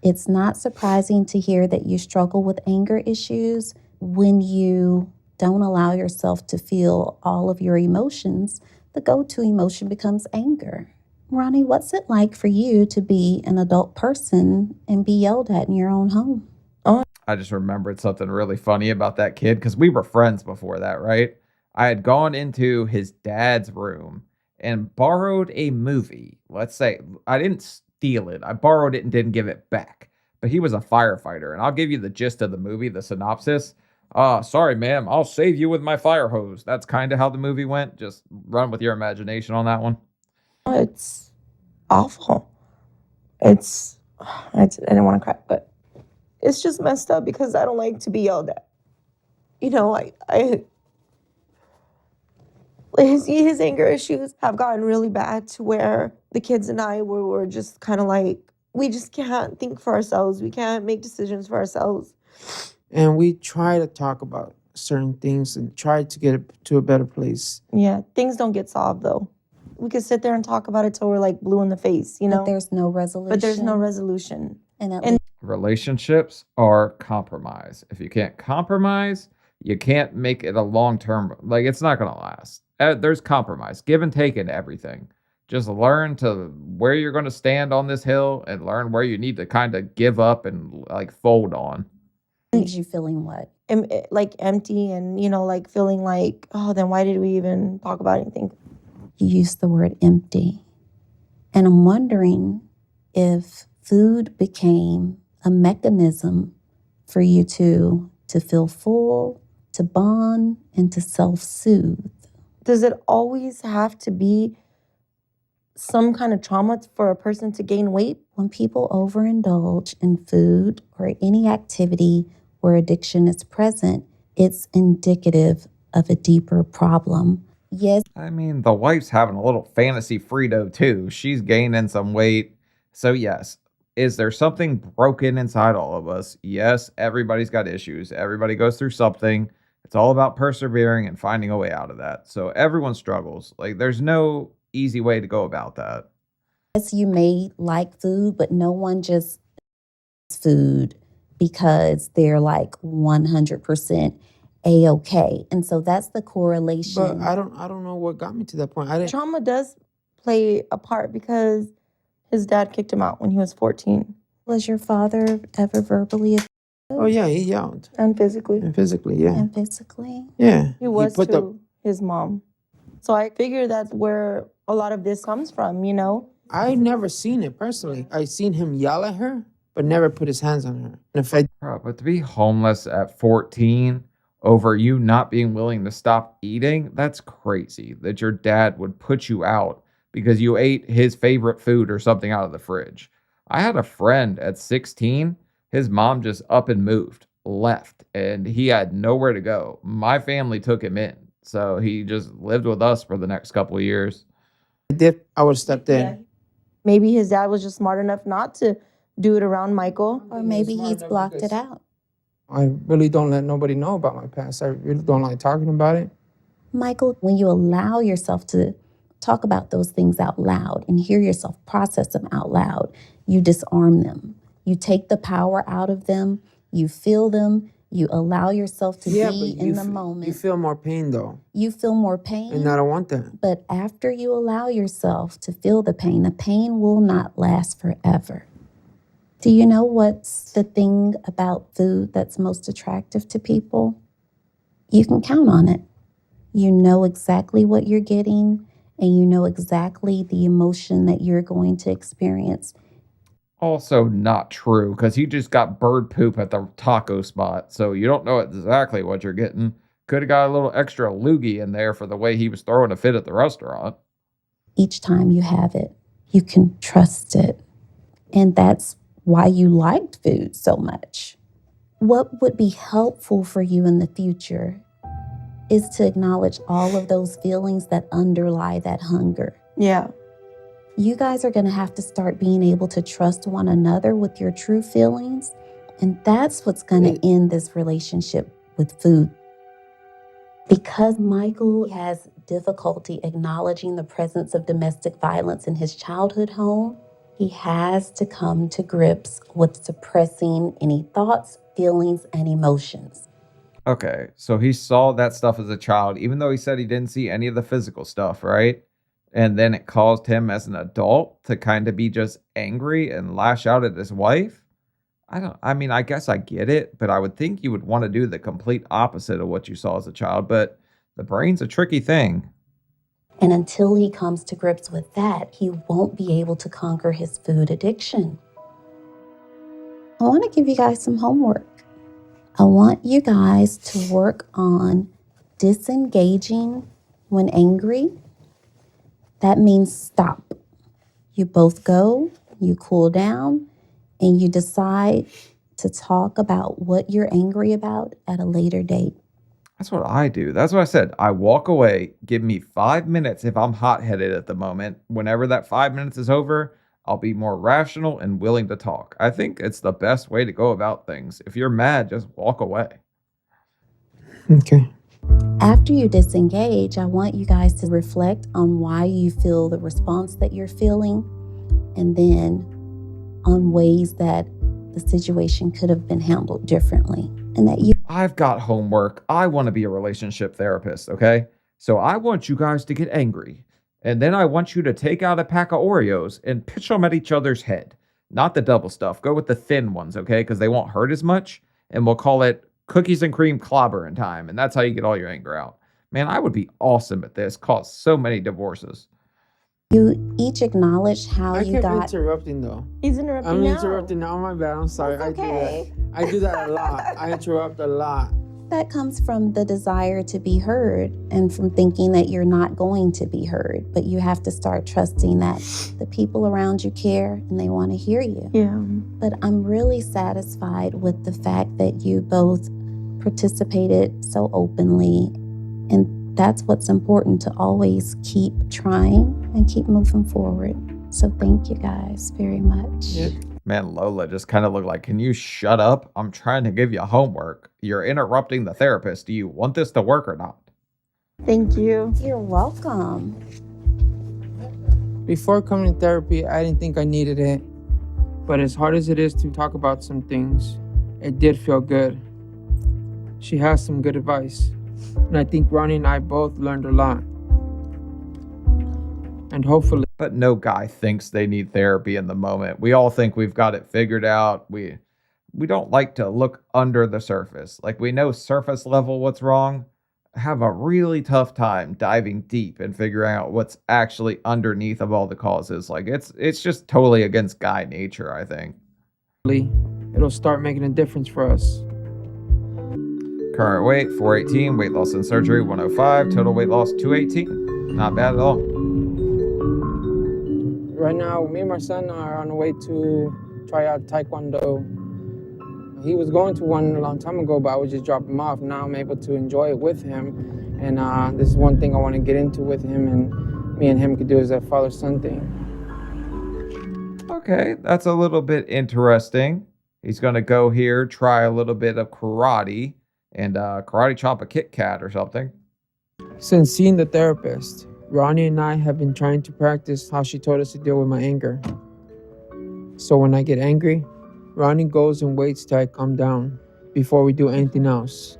It's not surprising to hear that you struggle with anger issues. When you don't allow yourself to feel all of your emotions, the go-to emotion becomes anger. Ronnie, what's it like for you to be an adult person and be yelled at in your own home? I just remembered something really funny about that kid because we were friends before that, right? I had gone into his dad's room and borrowed a movie. Let's say I didn't steal it. I borrowed it and didn't give it back. But he was a firefighter, and I'll give you the gist of the movie, the synopsis. Sorry, ma'am, I'll save you with my fire hose. That's kind of how the movie went. Just run with your imagination on that one. It's awful. I didn't want to cry, but it's just messed up because I don't like to be yelled at. His anger issues have gotten really bad to where the kids and I were just kind of like, We just can't think for ourselves. We can't make decisions for ourselves. And we try to talk about certain things and try to get it to a better place. Yeah, things don't get solved though. We could sit there and talk about it till we're like blue in the face, you know? But there's no resolution. But there's no resolution. And Relationships are compromise. If you can't compromise, you can't make it a long-term, like it's not going to last. There's compromise, give and take in everything. Just learn to where you're going to stand on this hill and learn where you need to kind of give up and like fold on. leaves you feeling what? Like empty and, you know, like feeling like, oh, then why did we even talk about anything? You used the word empty. And I'm wondering if food became a mechanism for you to feel full, to bond, and to self-soothe. Does it always have to be some kind of trauma for a person to gain weight? When people overindulge in food or any activity where addiction is present, it's indicative of a deeper problem. Yes. I mean, the wife's having a little fantasy Frito too. She's gaining some weight. So yes, is there something broken inside all of us? Yes, everybody's got issues. Everybody goes through something. It's all about persevering and finding a way out of that. So everyone struggles. Like there's no easy way to go about that. Yes, you may like food, but no one just food because they're like 100% A-okay. And so that's the correlation. But I don't know what got me to that point. Trauma does play a part because his dad kicked him out when he was 14. Was your father ever verbally abusive? Oh yeah, he yelled. And physically. And physically, yeah. And physically? Yeah. He was to his mom. So I figure that's where a lot of this comes from, you know? I never seen it personally. I seen him yell at her, but never put his hands on her. And if I But to be homeless at 14 over you not being willing to stop eating, that's crazy that your dad would put you out because you ate his favorite food or something out of the fridge. I had a friend at 16, his mom just up and moved, left, and he had nowhere to go. My family took him in, so he just lived with us for the next couple of years. did, I would have stepped in. Yeah. Maybe his dad was just smart enough not to do it around Michael. Or maybe he's blocked it out. I really don't let nobody know about my past. I really don't like talking about it. Michael, when you allow yourself to talk about those things out loud and hear yourself process them out loud, you disarm them. You take the power out of them, you feel them, you allow yourself to be in the moment. You feel more pain though. You feel more pain. And I don't want that. But after you allow yourself to feel the pain will not last forever. Do you know what's the thing about food that's most attractive to people? You can count on it. You know exactly what you're getting, and you know exactly the emotion that you're going to experience. Also not true, because he just got bird poop at the taco spot, so you don't know exactly what you're getting. Could have got a little extra loogie in there for the way he was throwing a fit at the restaurant. Each time you have it, you can trust it. And that's why you liked food so much. What would be helpful for you in the future is to acknowledge all of those feelings that underlie that hunger. Yeah. You guys are going to have to start being able to trust one another with your true feelings. And that's what's going to end this relationship with food. Because Michael has difficulty acknowledging the presence of domestic violence in his childhood home, he has to come to grips with suppressing any thoughts, feelings, and emotions. Okay, so he saw that stuff as a child, even though he said he didn't see any of the physical stuff, right? And then it caused him as an adult to kind of be just angry and lash out at his wife. I guess I get it, but I would think you would want to do the complete opposite of what you saw as a child, but the brain's a tricky thing. And until he comes to grips with that, he won't be able to conquer his food addiction. I want to give you guys some homework. I want you guys to work on disengaging when angry. That means stop. You both go, you cool down, and you decide to talk about what you're angry about at a later date. That's what I do. That's what I said. I walk away, give me 5 minutes if I'm hot-headed at the moment. Whenever that 5 minutes is over, I'll be more rational and willing to talk. I think it's the best way to go about things. If you're mad, just walk away. Okay. After you disengage, I want you guys to reflect on why you feel the response that you're feeling, and then on ways that the situation could have been handled differently. And that you I've got homework. I want to be a relationship therapist, okay? So I want you guys to get angry. And then I want you to take out a pack of Oreos and pitch them at each other's head. Not the double stuff. Go with the thin ones, okay? Because they won't hurt as much. And we'll call it cookies and cream clobbering time. And that's how you get all your anger out. Man, I would be awesome at this. Cause so many divorces. each acknowledge how I you kept got. interrupting though. He's interrupting I'm now. interrupting now. My bad. I'm sorry. That's I do okay. that. I do that a lot. I interrupt a lot. That comes from the desire to be heard and from thinking that you're not going to be heard. But you have to start trusting that the people around you care and they want to hear you. Yeah. But I'm really satisfied with the fact that you both participated so openly. And that's what's important, to always keep trying and keep moving forward. So thank you guys very much. Yeah. Man, Lola just kind of looked like, can you shut up? I'm trying to give you homework. You're interrupting the therapist. Do you want this to work or not? Thank you. You're welcome. Before coming to therapy, I didn't think I needed it. But as hard as it is to talk about some things, it did feel good. She has some good advice. And I think Ronnie and I both learned a lot. And hopefully. But no guy thinks they need therapy in the moment. We all think we've got it figured out. We don't like to look under the surface. Like, we know surface level what's wrong. Have a really tough time diving deep and figuring out what's actually underneath of all the causes. Like, it's just totally against guy nature, I think. It'll start making a difference for us. Current weight 418, weight loss and surgery 105, total weight loss 218. Not bad at all. Right now, me and my son are on the way to try out Taekwondo. He was going to one a long time ago, but I would just drop him off. Now I'm able to enjoy it with him. And this is one thing I want to get into with him, and me and him could do is that father-son thing. Okay, that's a little bit interesting. He's going to go here, try a little bit of karate, and karate chop a Kit Kat or something. Since seeing the therapist, Ronnie and I have been trying to practice how she told us to deal with my anger. So when I get angry, Ronnie goes and waits till I calm down before we do anything else.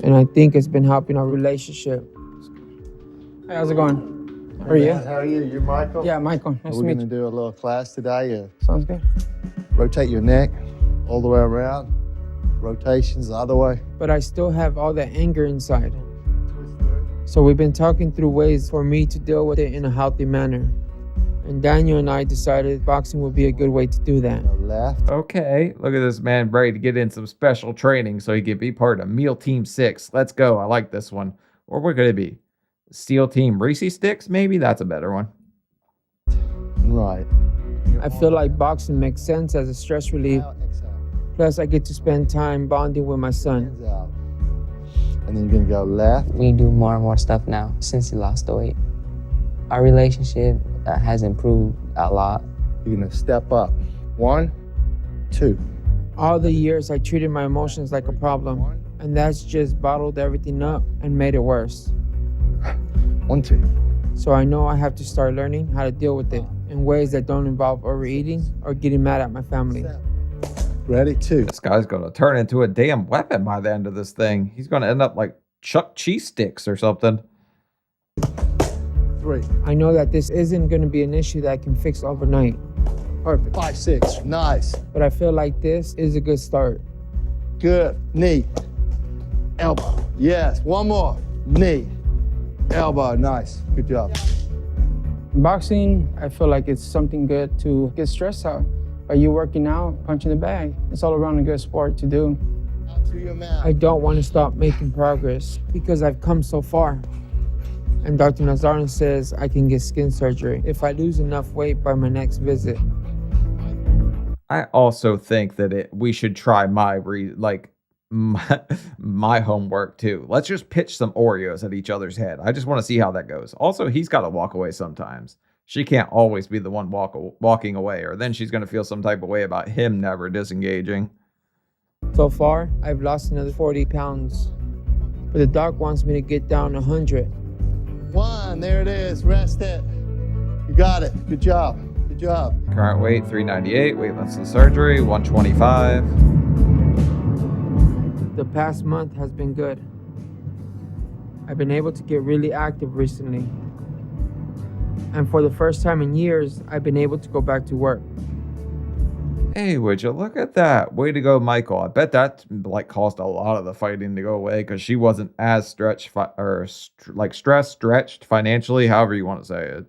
And I think it's been helping our relationship. Hey, how's it going? How are you? How are you? You Michael? Yeah, Michael. Nice to We're meet going to you. do a little class today. Sounds good. Rotate your neck all the way around. Rotations the other way. But I still have all that anger inside. So we've been talking through ways for me to deal with it in a healthy manner. And Daniel and I decided boxing would be a good way to do that. Left. Okay, look at this man ready to get in some special training so he can be part of Meal Team 6. Let's go. I like this one. Or what could it be? Steel Team Reese Sticks, maybe? That's a better one. Right. I feel like boxing makes sense as a stress relief. Plus, I get to spend time bonding with my son. Hands out. And then you're going to go left. We do more and more stuff now since he lost the weight. Our relationship has improved a lot. You're going to step up. 1, 2. All the years I treated my emotions like a problem, and that's just bottled everything up and made it worse. 1, 2. So I know I have to start learning how to deal with it in ways that don't involve overeating or getting mad at my family. Ready? 2. This guy's going to turn into a damn weapon by the end of this thing. He's going to end up like Chuck Cheese Sticks or something. 3. I know that this isn't going to be an issue that I can fix overnight, Perfect. 5, 6. Nice. but I feel like this is a good start. Good. Knee. Elbow. Yes. One more. Knee. Elbow. Nice. Good job. Boxing, I feel like it's something good to get stress out. Are you working out, punching the bag? It's all around a good sport to do. Out to your mouth. I don't want to stop making progress because I've come so far. And Dr. Nazarin says I can get skin surgery if I lose enough weight by my next visit. I also think that we should try my homework too. Let's just pitch some Oreos at each other's head. I just want to see how that goes. Also, he's got to walk away sometimes. She can't always be the one walking away, or then she's going to feel some type of way about him never disengaging. So far, I've lost another 40 pounds. But the doc wants me to get down 100. 1, there it is. Rest it. You got it. Good job. Good job. Current weight 398, weight less than surgery 125. The past month has been good. I've been able to get really active recently. And for the first time in years, I've been able to go back to work. Hey, would you look at that? Way to go, Michael. I bet that like caused a lot of the fighting to go away because she wasn't as stretched stretched financially, however you want to say it.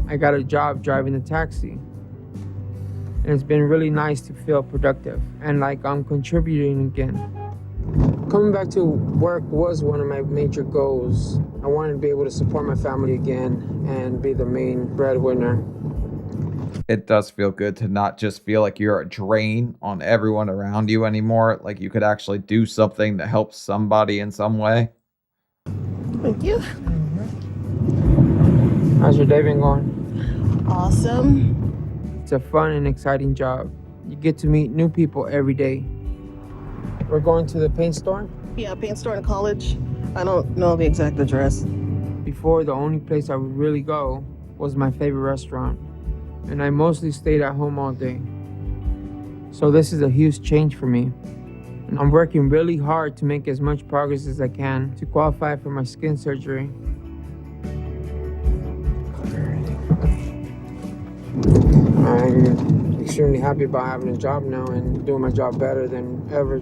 I got a job driving a taxi. And it's been really nice to feel productive and like I'm contributing again. Coming back to work was one of my major goals. I wanted to be able to support my family again and be the main breadwinner. It does feel good to not just feel like you're a drain on everyone around you anymore. Like you could actually do something to help somebody in some way. Thank you. How's your day been going? Awesome. It's a fun and exciting job. You get to meet new people every day. We're going to the paint store? Yeah, paint store in college. I don't know the exact address. Before, the only place I would really go was my favorite restaurant. And I mostly stayed at home all day. So this is a huge change for me. And I'm working really hard to make as much progress as I can to qualify for my skin surgery. I'm extremely happy about having a job now and doing my job better than ever,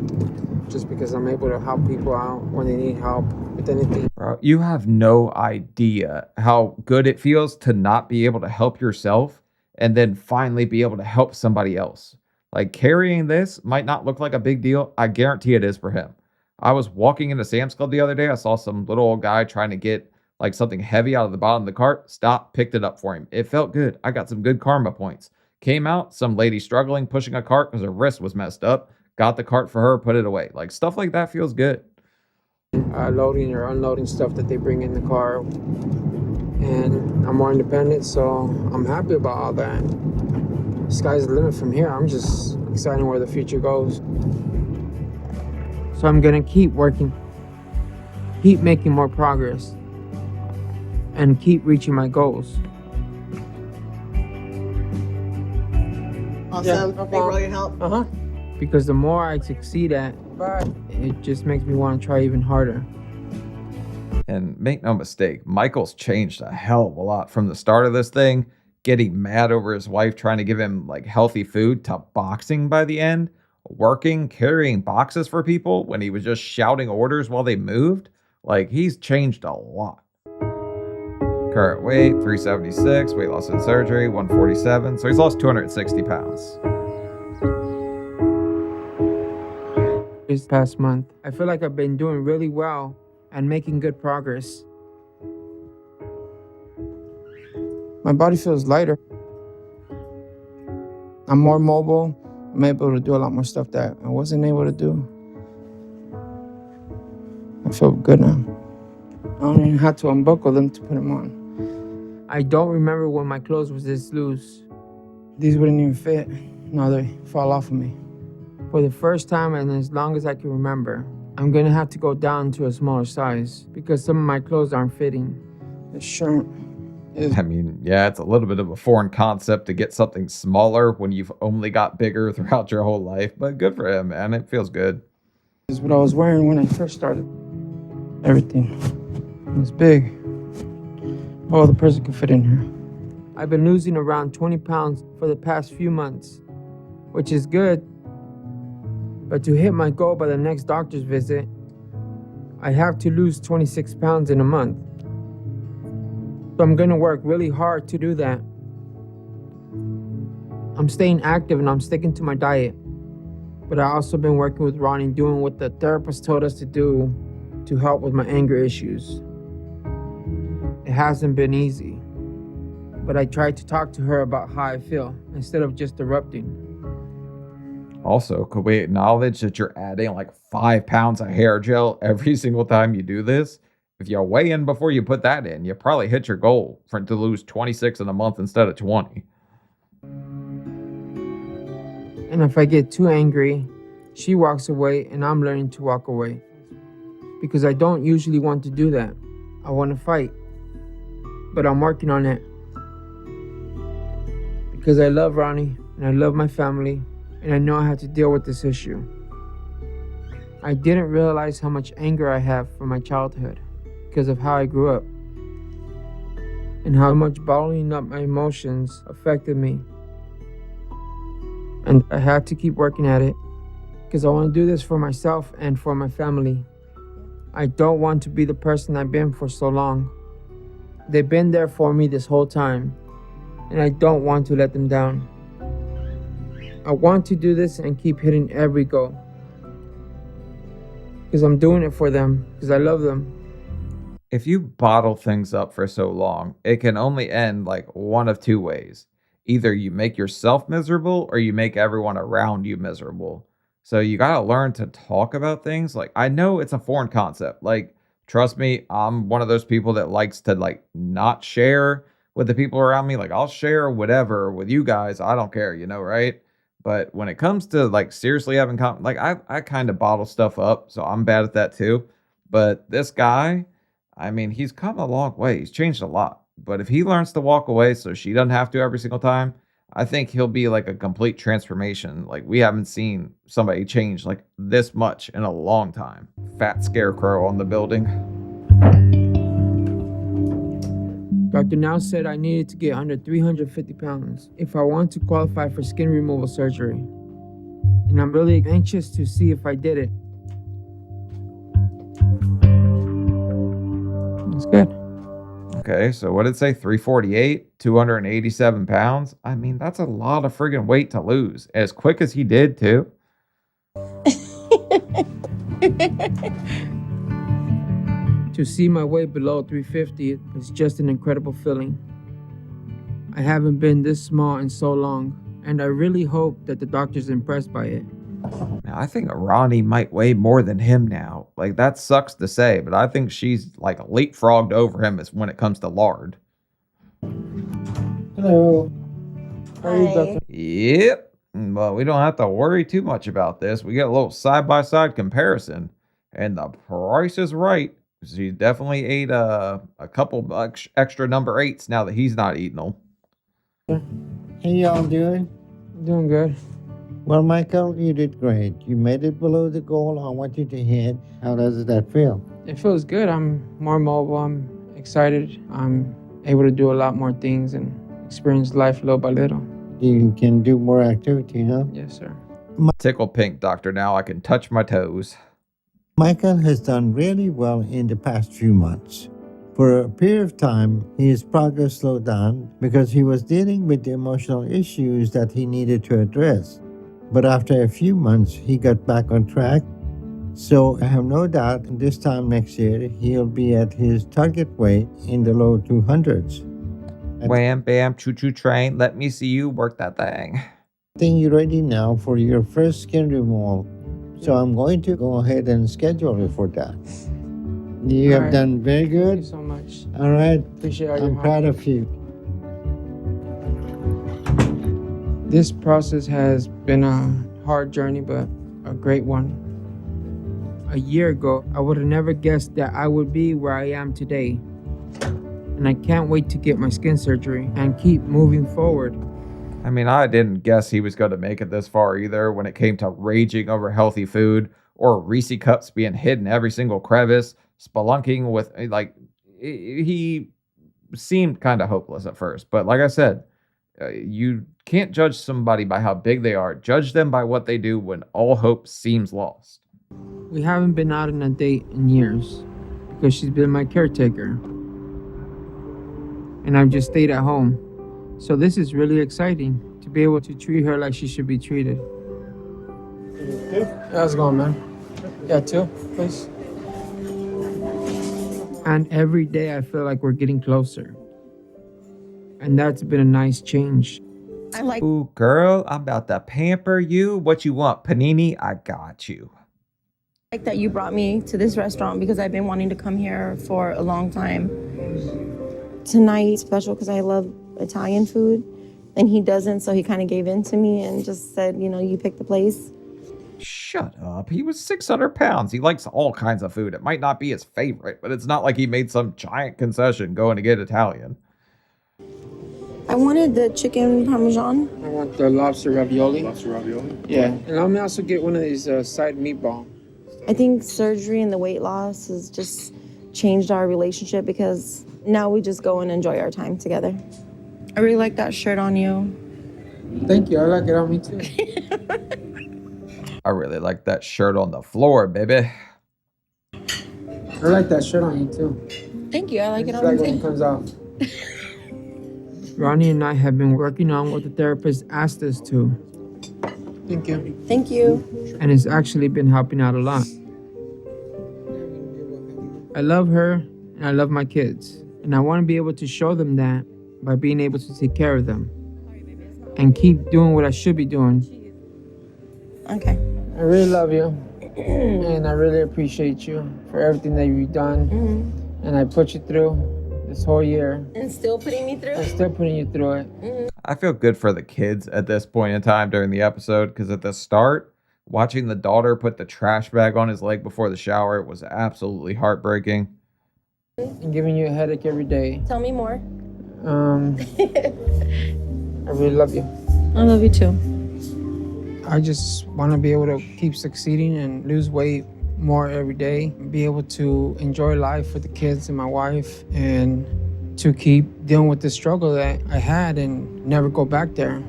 just because I'm able to help people out when they need help with anything. Bro, you have no idea how good it feels to not be able to help yourself and then finally be able to help somebody else. Like carrying this might not look like a big deal. I guarantee it is for him. I was walking into Sam's Club the other day. I saw some little old guy trying to get like something heavy out of the bottom of the cart. Stopped, picked it up for him. It felt good. I got some good karma points. Came out, some lady struggling, pushing a cart because her wrist was messed up. Got the cart for her, put it away. Like stuff like that feels good. Loading or unloading stuff that they bring in the car. And I'm more independent, so I'm happy about all that. Sky's the limit from here. I'm just excited where the future goes. So I'm gonna keep working, keep making more progress, and keep reaching my goals. Awesome. Yeah, Thank you for all your help. Because the more I succeed at, it just makes me want to try even harder. And make no mistake, Michael's changed a hell of a lot from the start of this thing, getting mad over his wife trying to give him like healthy food, to boxing by the end, working, carrying boxes for people when he was just shouting orders while they moved. Like he's changed a lot. Current weight 376, weight loss in surgery 147, so he's lost 260 pounds. This past month, I feel like I've been doing really well and making good progress. My body feels lighter. I'm more mobile. I'm able to do a lot more stuff that I wasn't able to do. I feel good now. I don't even have to unbuckle them to put them on. I don't remember when my clothes was this loose. These wouldn't even fit. Now they fall off of me. For the first time and as long as I can remember, I'm gonna have to go down to a smaller size because some of my clothes aren't fitting. The shirt is... I mean, yeah, it's a little bit of a foreign concept to get something smaller when you've only got bigger throughout your whole life, but good for him, man. It feels good. This is what I was wearing when I first started. Everything. It's big. Oh, the person can fit in here. I've been losing around 20 pounds for the past few months, which is good. But to hit my goal by the next doctor's visit, I have to lose 26 pounds in a month. So I'm gonna work really hard to do that. I'm staying active and I'm sticking to my diet. But I've also been working with Ronnie, doing what the therapist told us to do to help with my anger issues. It hasn't been easy, but I tried to talk to her about how I feel instead of just erupting. Also, could we acknowledge that you're adding like 5 pounds of hair gel every single time you do this? If you weigh in before you put that in, you probably hit your goal to lose 26 in a month instead of 20. And if I get too angry, she walks away and I'm learning to walk away. Because I don't usually want to do that. I want to fight. But I'm working on it. Because I love Ronnie and I love my family and I know I have to deal with this issue. I didn't realize how much anger I have from my childhood because of how I grew up and how much bottling up my emotions affected me. And I have to keep working at it because I want to do this for myself and for my family. I don't want to be the person I've been for so long. They've been there for me this whole time, and I don't want to let them down. I want to do this and keep hitting every goal because I'm doing it for them, because I love them. If you bottle things up for so long, it can only end like one of two ways. Either you make yourself miserable or you make everyone around you miserable. So you got to learn to talk about things. Like, I know it's a foreign concept. Like, trust me, I'm one of those people that likes to like not share with the people around me. Like, I'll share whatever with you guys. I don't care, right? But when it comes to like seriously having like I kind of bottle stuff up, so I'm bad at that too. But this guy, I mean, he's come a long way. He's changed a lot. But if he learns to walk away so she doesn't have to every single time, I think he'll be like a complete transformation. Like, we haven't seen somebody change like this much in a long time. Fat scarecrow on the building. Dr. Now said I needed to get under 350 pounds if I want to qualify for skin removal surgery. And I'm really anxious to see if I did it. That's good. Okay, so what did it say? 348, 287 pounds? I mean, that's a lot of friggin' weight to lose. As quick as he did, too. To see my weight below 350 is just an incredible feeling. I haven't been this small in so long, and I really hope that the doctor's impressed by it. Now, I think Ronnie might weigh more than him now. Like, that sucks to say, but I think she's like leapfrogged over him as when it comes to lard. Hello. How are you, Hi. Doctor? Yep. Well, we don't have to worry too much about this. We get a little side-by-side comparison, and the price is right. She definitely ate a couple extra number 8s now that he's not eating them. How y'all doing? Doing good. Well, Michael, you did great. You made it below the goal I want you to hit. How does that feel? It feels good. I'm more mobile. I'm excited. I'm able to do a lot more things and experience life little by little. You can do more activity, huh? Yes, sir. Tickle pink, doctor. Now I can touch my toes. Michael has done really well in the past few months. For a period of time, his progress slowed down because he was dealing with the emotional issues that he needed to address. But after a few months, he got back on track. So I have no doubt this time next year, he'll be at his target weight in the low 200s. Wham, bam, choo-choo train. Let me see you work that thing. I think you're ready now for your first skin removal. So I'm going to go ahead and schedule you for that. You have done very good. Thank you so much. All right. Appreciate all your I'm help. proud of you. This process has been a hard journey, but a great one. A year ago, I would have never guessed that I would be where I am today. And I can't wait to get my skin surgery and keep moving forward. I mean, I didn't guess he was going to make it this far either when it came to raging over healthy food or Reese cups being hidden every single crevice, spelunking with, like, he seemed kind of hopeless at first. But like I said, you can't judge somebody by how big they are. Judge them by what they do when all hope seems lost. We haven't been out on a date in years because she's been my caretaker. And I've just stayed at home. So this is really exciting to be able to treat her like she should be treated. Yeah, how's it going, man? Yeah, 2, please. And every day I feel like we're getting closer. And that's been a nice change. I like Ooh, girl, I'm about to pamper you. What you want, panini? I got you. Like that you brought me to this restaurant because I've been wanting to come here for a long time. Tonight, special because I love Italian food and he doesn't, so he kind of gave in to me and just said, you know, you pick the place. Shut up. He was 600 pounds. He likes all kinds of food. It might not be his favorite, but it's not like he made some giant concession going to get Italian. I wanted the chicken parmesan. I want the lobster ravioli. Lobster ravioli? Yeah. And let me also get one of these side meatball. I think surgery and the weight loss has just changed our relationship because now we just go and enjoy our time together. I really like that shirt on you. Thank you. I like it on me too. I really like that shirt on the floor, baby. I like that shirt on you too. Thank you. I like it It's on like you when it too. comes off. Ronnie and I have been working on what the therapist asked us to. Thank you. Thank you. And it's actually been helping out a lot. I love her and I love my kids. And I want to be able to show them that by being able to take care of them. And keep doing what I should be doing. Okay. I really love you. And I really appreciate you for everything that you've done. And I put you through this whole year. And still putting me through? I'm still putting you through it. I feel good for the kids at this point in time during the episode because at the start, watching the daughter put the trash bag on his leg before the shower was absolutely heartbreaking. And giving you a headache every day. Tell me more. I really love you. I love you too. I just want to be able to keep succeeding and lose weight more every day, be able to enjoy life with the kids and my wife, and to keep dealing with the struggle that I had and never go back there.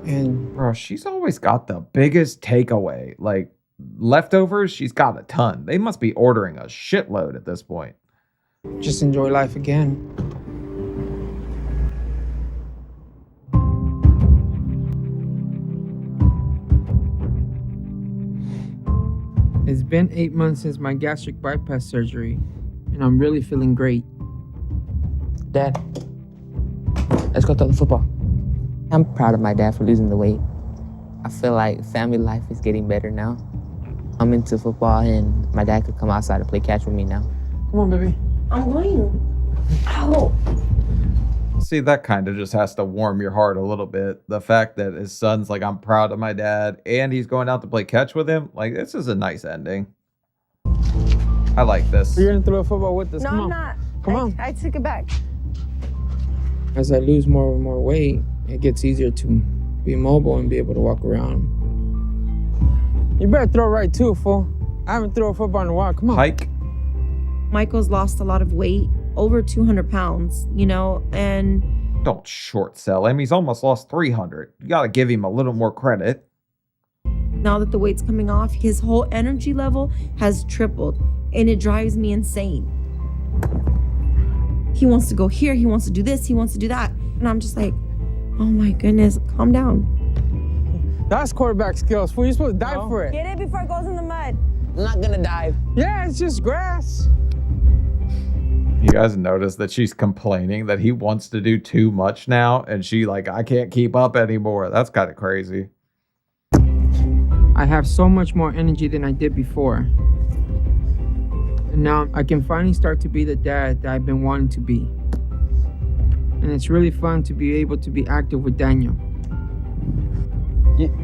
And Bro, she's always got the biggest takeaway. Like leftovers, she's got a ton. They must be ordering a shitload at this point. just enjoy life again. It's been 8 months since my gastric bypass surgery, and I'm really feeling great. Dad, let's go throw the football. I'm proud of my dad for losing the weight. I feel like family life is getting better now. I'm into football, and my dad could come outside and play catch with me now. Come on, baby. I'm going. Ow. See, that kind of just has to warm your heart a little bit. The fact that his son's like, I'm proud of my dad, and he's going out to play catch with him. Like, this is a nice ending. I like this. You're gonna throw a football with us. No, Come I'm on. not. Come on. I took it back. As I lose more and more weight, it gets easier to be mobile and be able to walk around. You better throw right too, fool. I haven't thrown a football in a while. Come on. Hike. Michael's lost a lot of weight, over 200 pounds, you know, and Don't short sell him. He's almost lost 300. You got to give him a little more credit. now that the weight's coming off, his whole energy level has tripled, and it drives me insane. He wants to go here, he wants to do this, he wants to do that. And I'm just like, oh my goodness, calm down. That's quarterback skills, fool. You're supposed to dive for it. Get it before it goes in the mud. I'm not gonna dive. Yeah, it's just grass. You guys notice that she's complaining that he wants to do too much now, and she like, I can't keep up anymore. That's kind of crazy. I have so much more energy than I did before. And now I can finally start to be the dad that I've been wanting to be. And it's really fun to be able to be active with Daniel.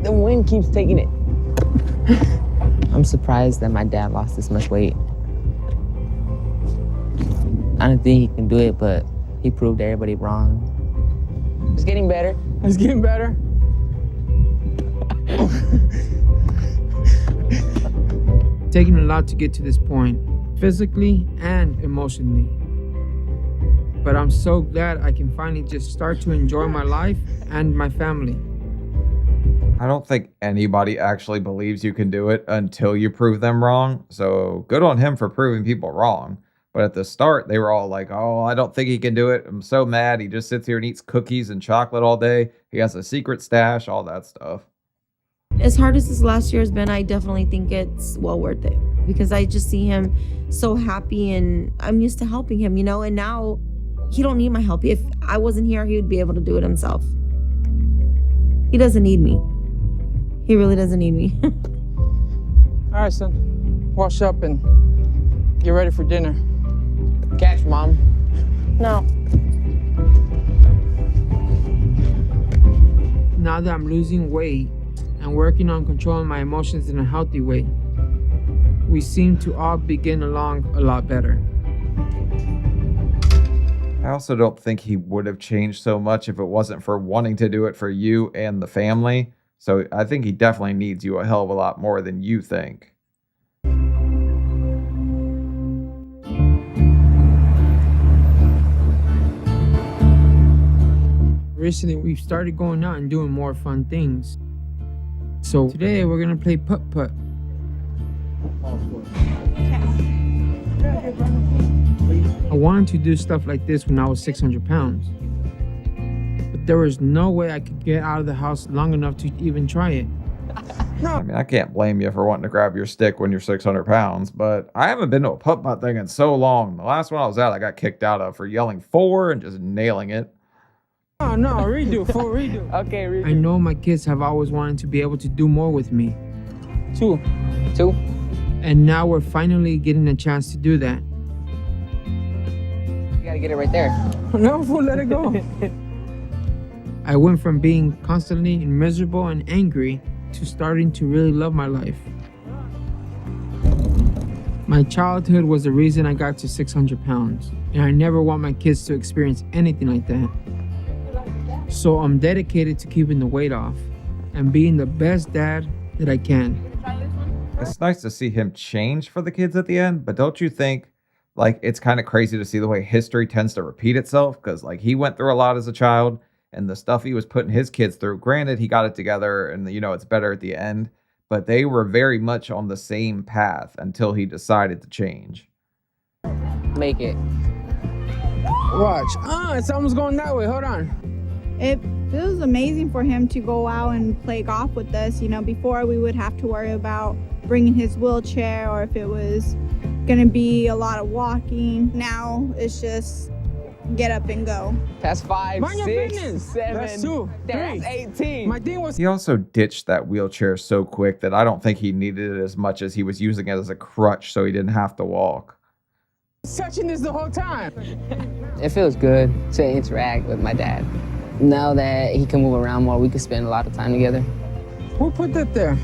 The wind keeps taking it. I'm surprised that my dad lost this much weight. I don't think he can do it, but he proved everybody wrong. It's getting better. It's getting better. Taking a lot to get to this point, physically and emotionally. But I'm so glad I can finally just start to enjoy my life and my family. I don't think anybody actually believes you can do it until you prove them wrong. So good on him for proving people wrong. But at the start, they were all like, oh, I don't think he can do it. I'm so mad. He just sits here and eats cookies and chocolate all day. He has a secret stash, all that stuff. As hard as this last year has been, I definitely think it's well worth it because I just see him so happy and I'm used to helping him, you know, and now he don't need my help. If I wasn't here, he would be able to do it himself. He doesn't need me. He really doesn't need me. All right, son. wash up and get ready for dinner. Catch, Mom. No. Now that I'm losing weight and working on controlling my emotions in a healthy way, we seem to all be getting along a lot better. I also don't think he would have changed so much if it wasn't for wanting to do it for you and the family. So I think he definitely needs you a hell of a lot more than you think. Recently, we've started going out and doing more fun things. So today, we're gonna play putt-putt. I wanted to do stuff like this when I was 600 pounds. But there was no way I could get out of the house long enough to even try it. I mean, I can't blame you for wanting to grab your stick when you're 600 pounds, but I haven't been to a putt-putt thing in so long. The last one I was at, I got kicked out of for yelling 4 and just nailing it. Oh, no, redo, full redo. Okay, redo. I know my kids have always wanted to be able to do more with me. Two. And now we're finally getting a chance to do that. You gotta get it right there. No, fool, let it go. I went from being constantly miserable and angry to starting to really love my life. My childhood was the reason I got to 600 pounds, and I never want my kids to experience anything like that. So I'm dedicated to keeping the weight off and being the best dad that I can. It's nice to see him change for the kids at the end, but don't you think, like, it's kind of crazy to see the way history tends to repeat itself? Because, like, he went through a lot as a child, and the stuff he was putting his kids through, granted, he got it together, and, you know, it's better at the end, but they were very much on the same path until he decided to change. Make it. Watch. It's almost going that way. Hold on. It feels amazing for him to go out and play golf with us. You know, before we would have to worry about bringing his wheelchair or if it was going to be a lot of walking. Now it's just get up and go. That's 5, Mind your 6, business. 7. That's 2, 3. That's 18. My thing was He also ditched that wheelchair so quick that I don't think he needed it as much as he was using it as a crutch so he didn't have to walk. touching this the whole time. It feels good to interact with my dad. Now that he can move around more, we can spend a lot of time together. Who put that there?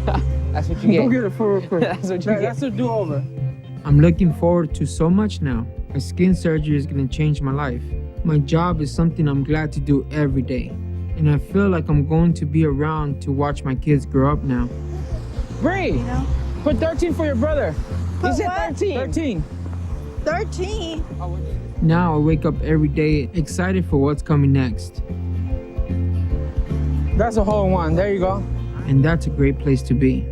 That's what you get. Go get it for real quick. That's what you get. That's a do-over. I'm looking forward to so much now. A skin surgery is gonna change my life. My job is something I'm glad to do every day. And I feel like I'm going to be around to watch my kids grow up now. Bree, put 13 for your brother. Put You said what? 13. 13? Now I wake up every day excited for what's coming next. That's a hole in one. There you go. And that's a great place to be.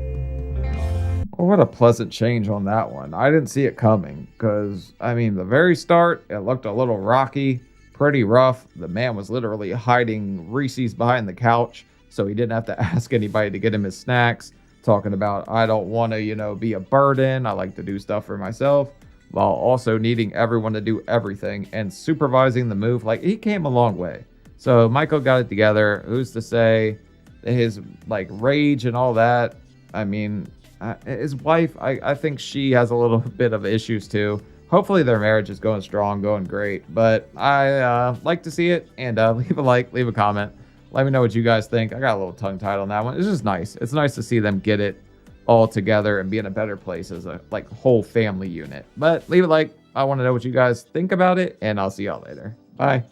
Well, what a pleasant change on that one. I didn't see it coming because, I mean, the very start, it looked a little rocky, pretty rough. The man was literally hiding Reese's behind the couch so he didn't have to ask anybody to get him his snacks. Talking about, I don't want to, be a burden. I like to do stuff for myself, while also needing everyone to do everything and supervising the move. Like, he came a long way. So Michael got it together. Who's to say his rage and all that? I mean, his wife, I think she has a little bit of issues too. Hopefully their marriage is going strong, going great. But I like to see it, and leave a like, leave a comment. Let me know what you guys think. I got a little tongue-tied on that one. It's just nice. It's nice to see them get it all together and be in a better place as a whole family unit. But leave a like. I want to know what you guys think about it, and I'll see y'all later. Bye.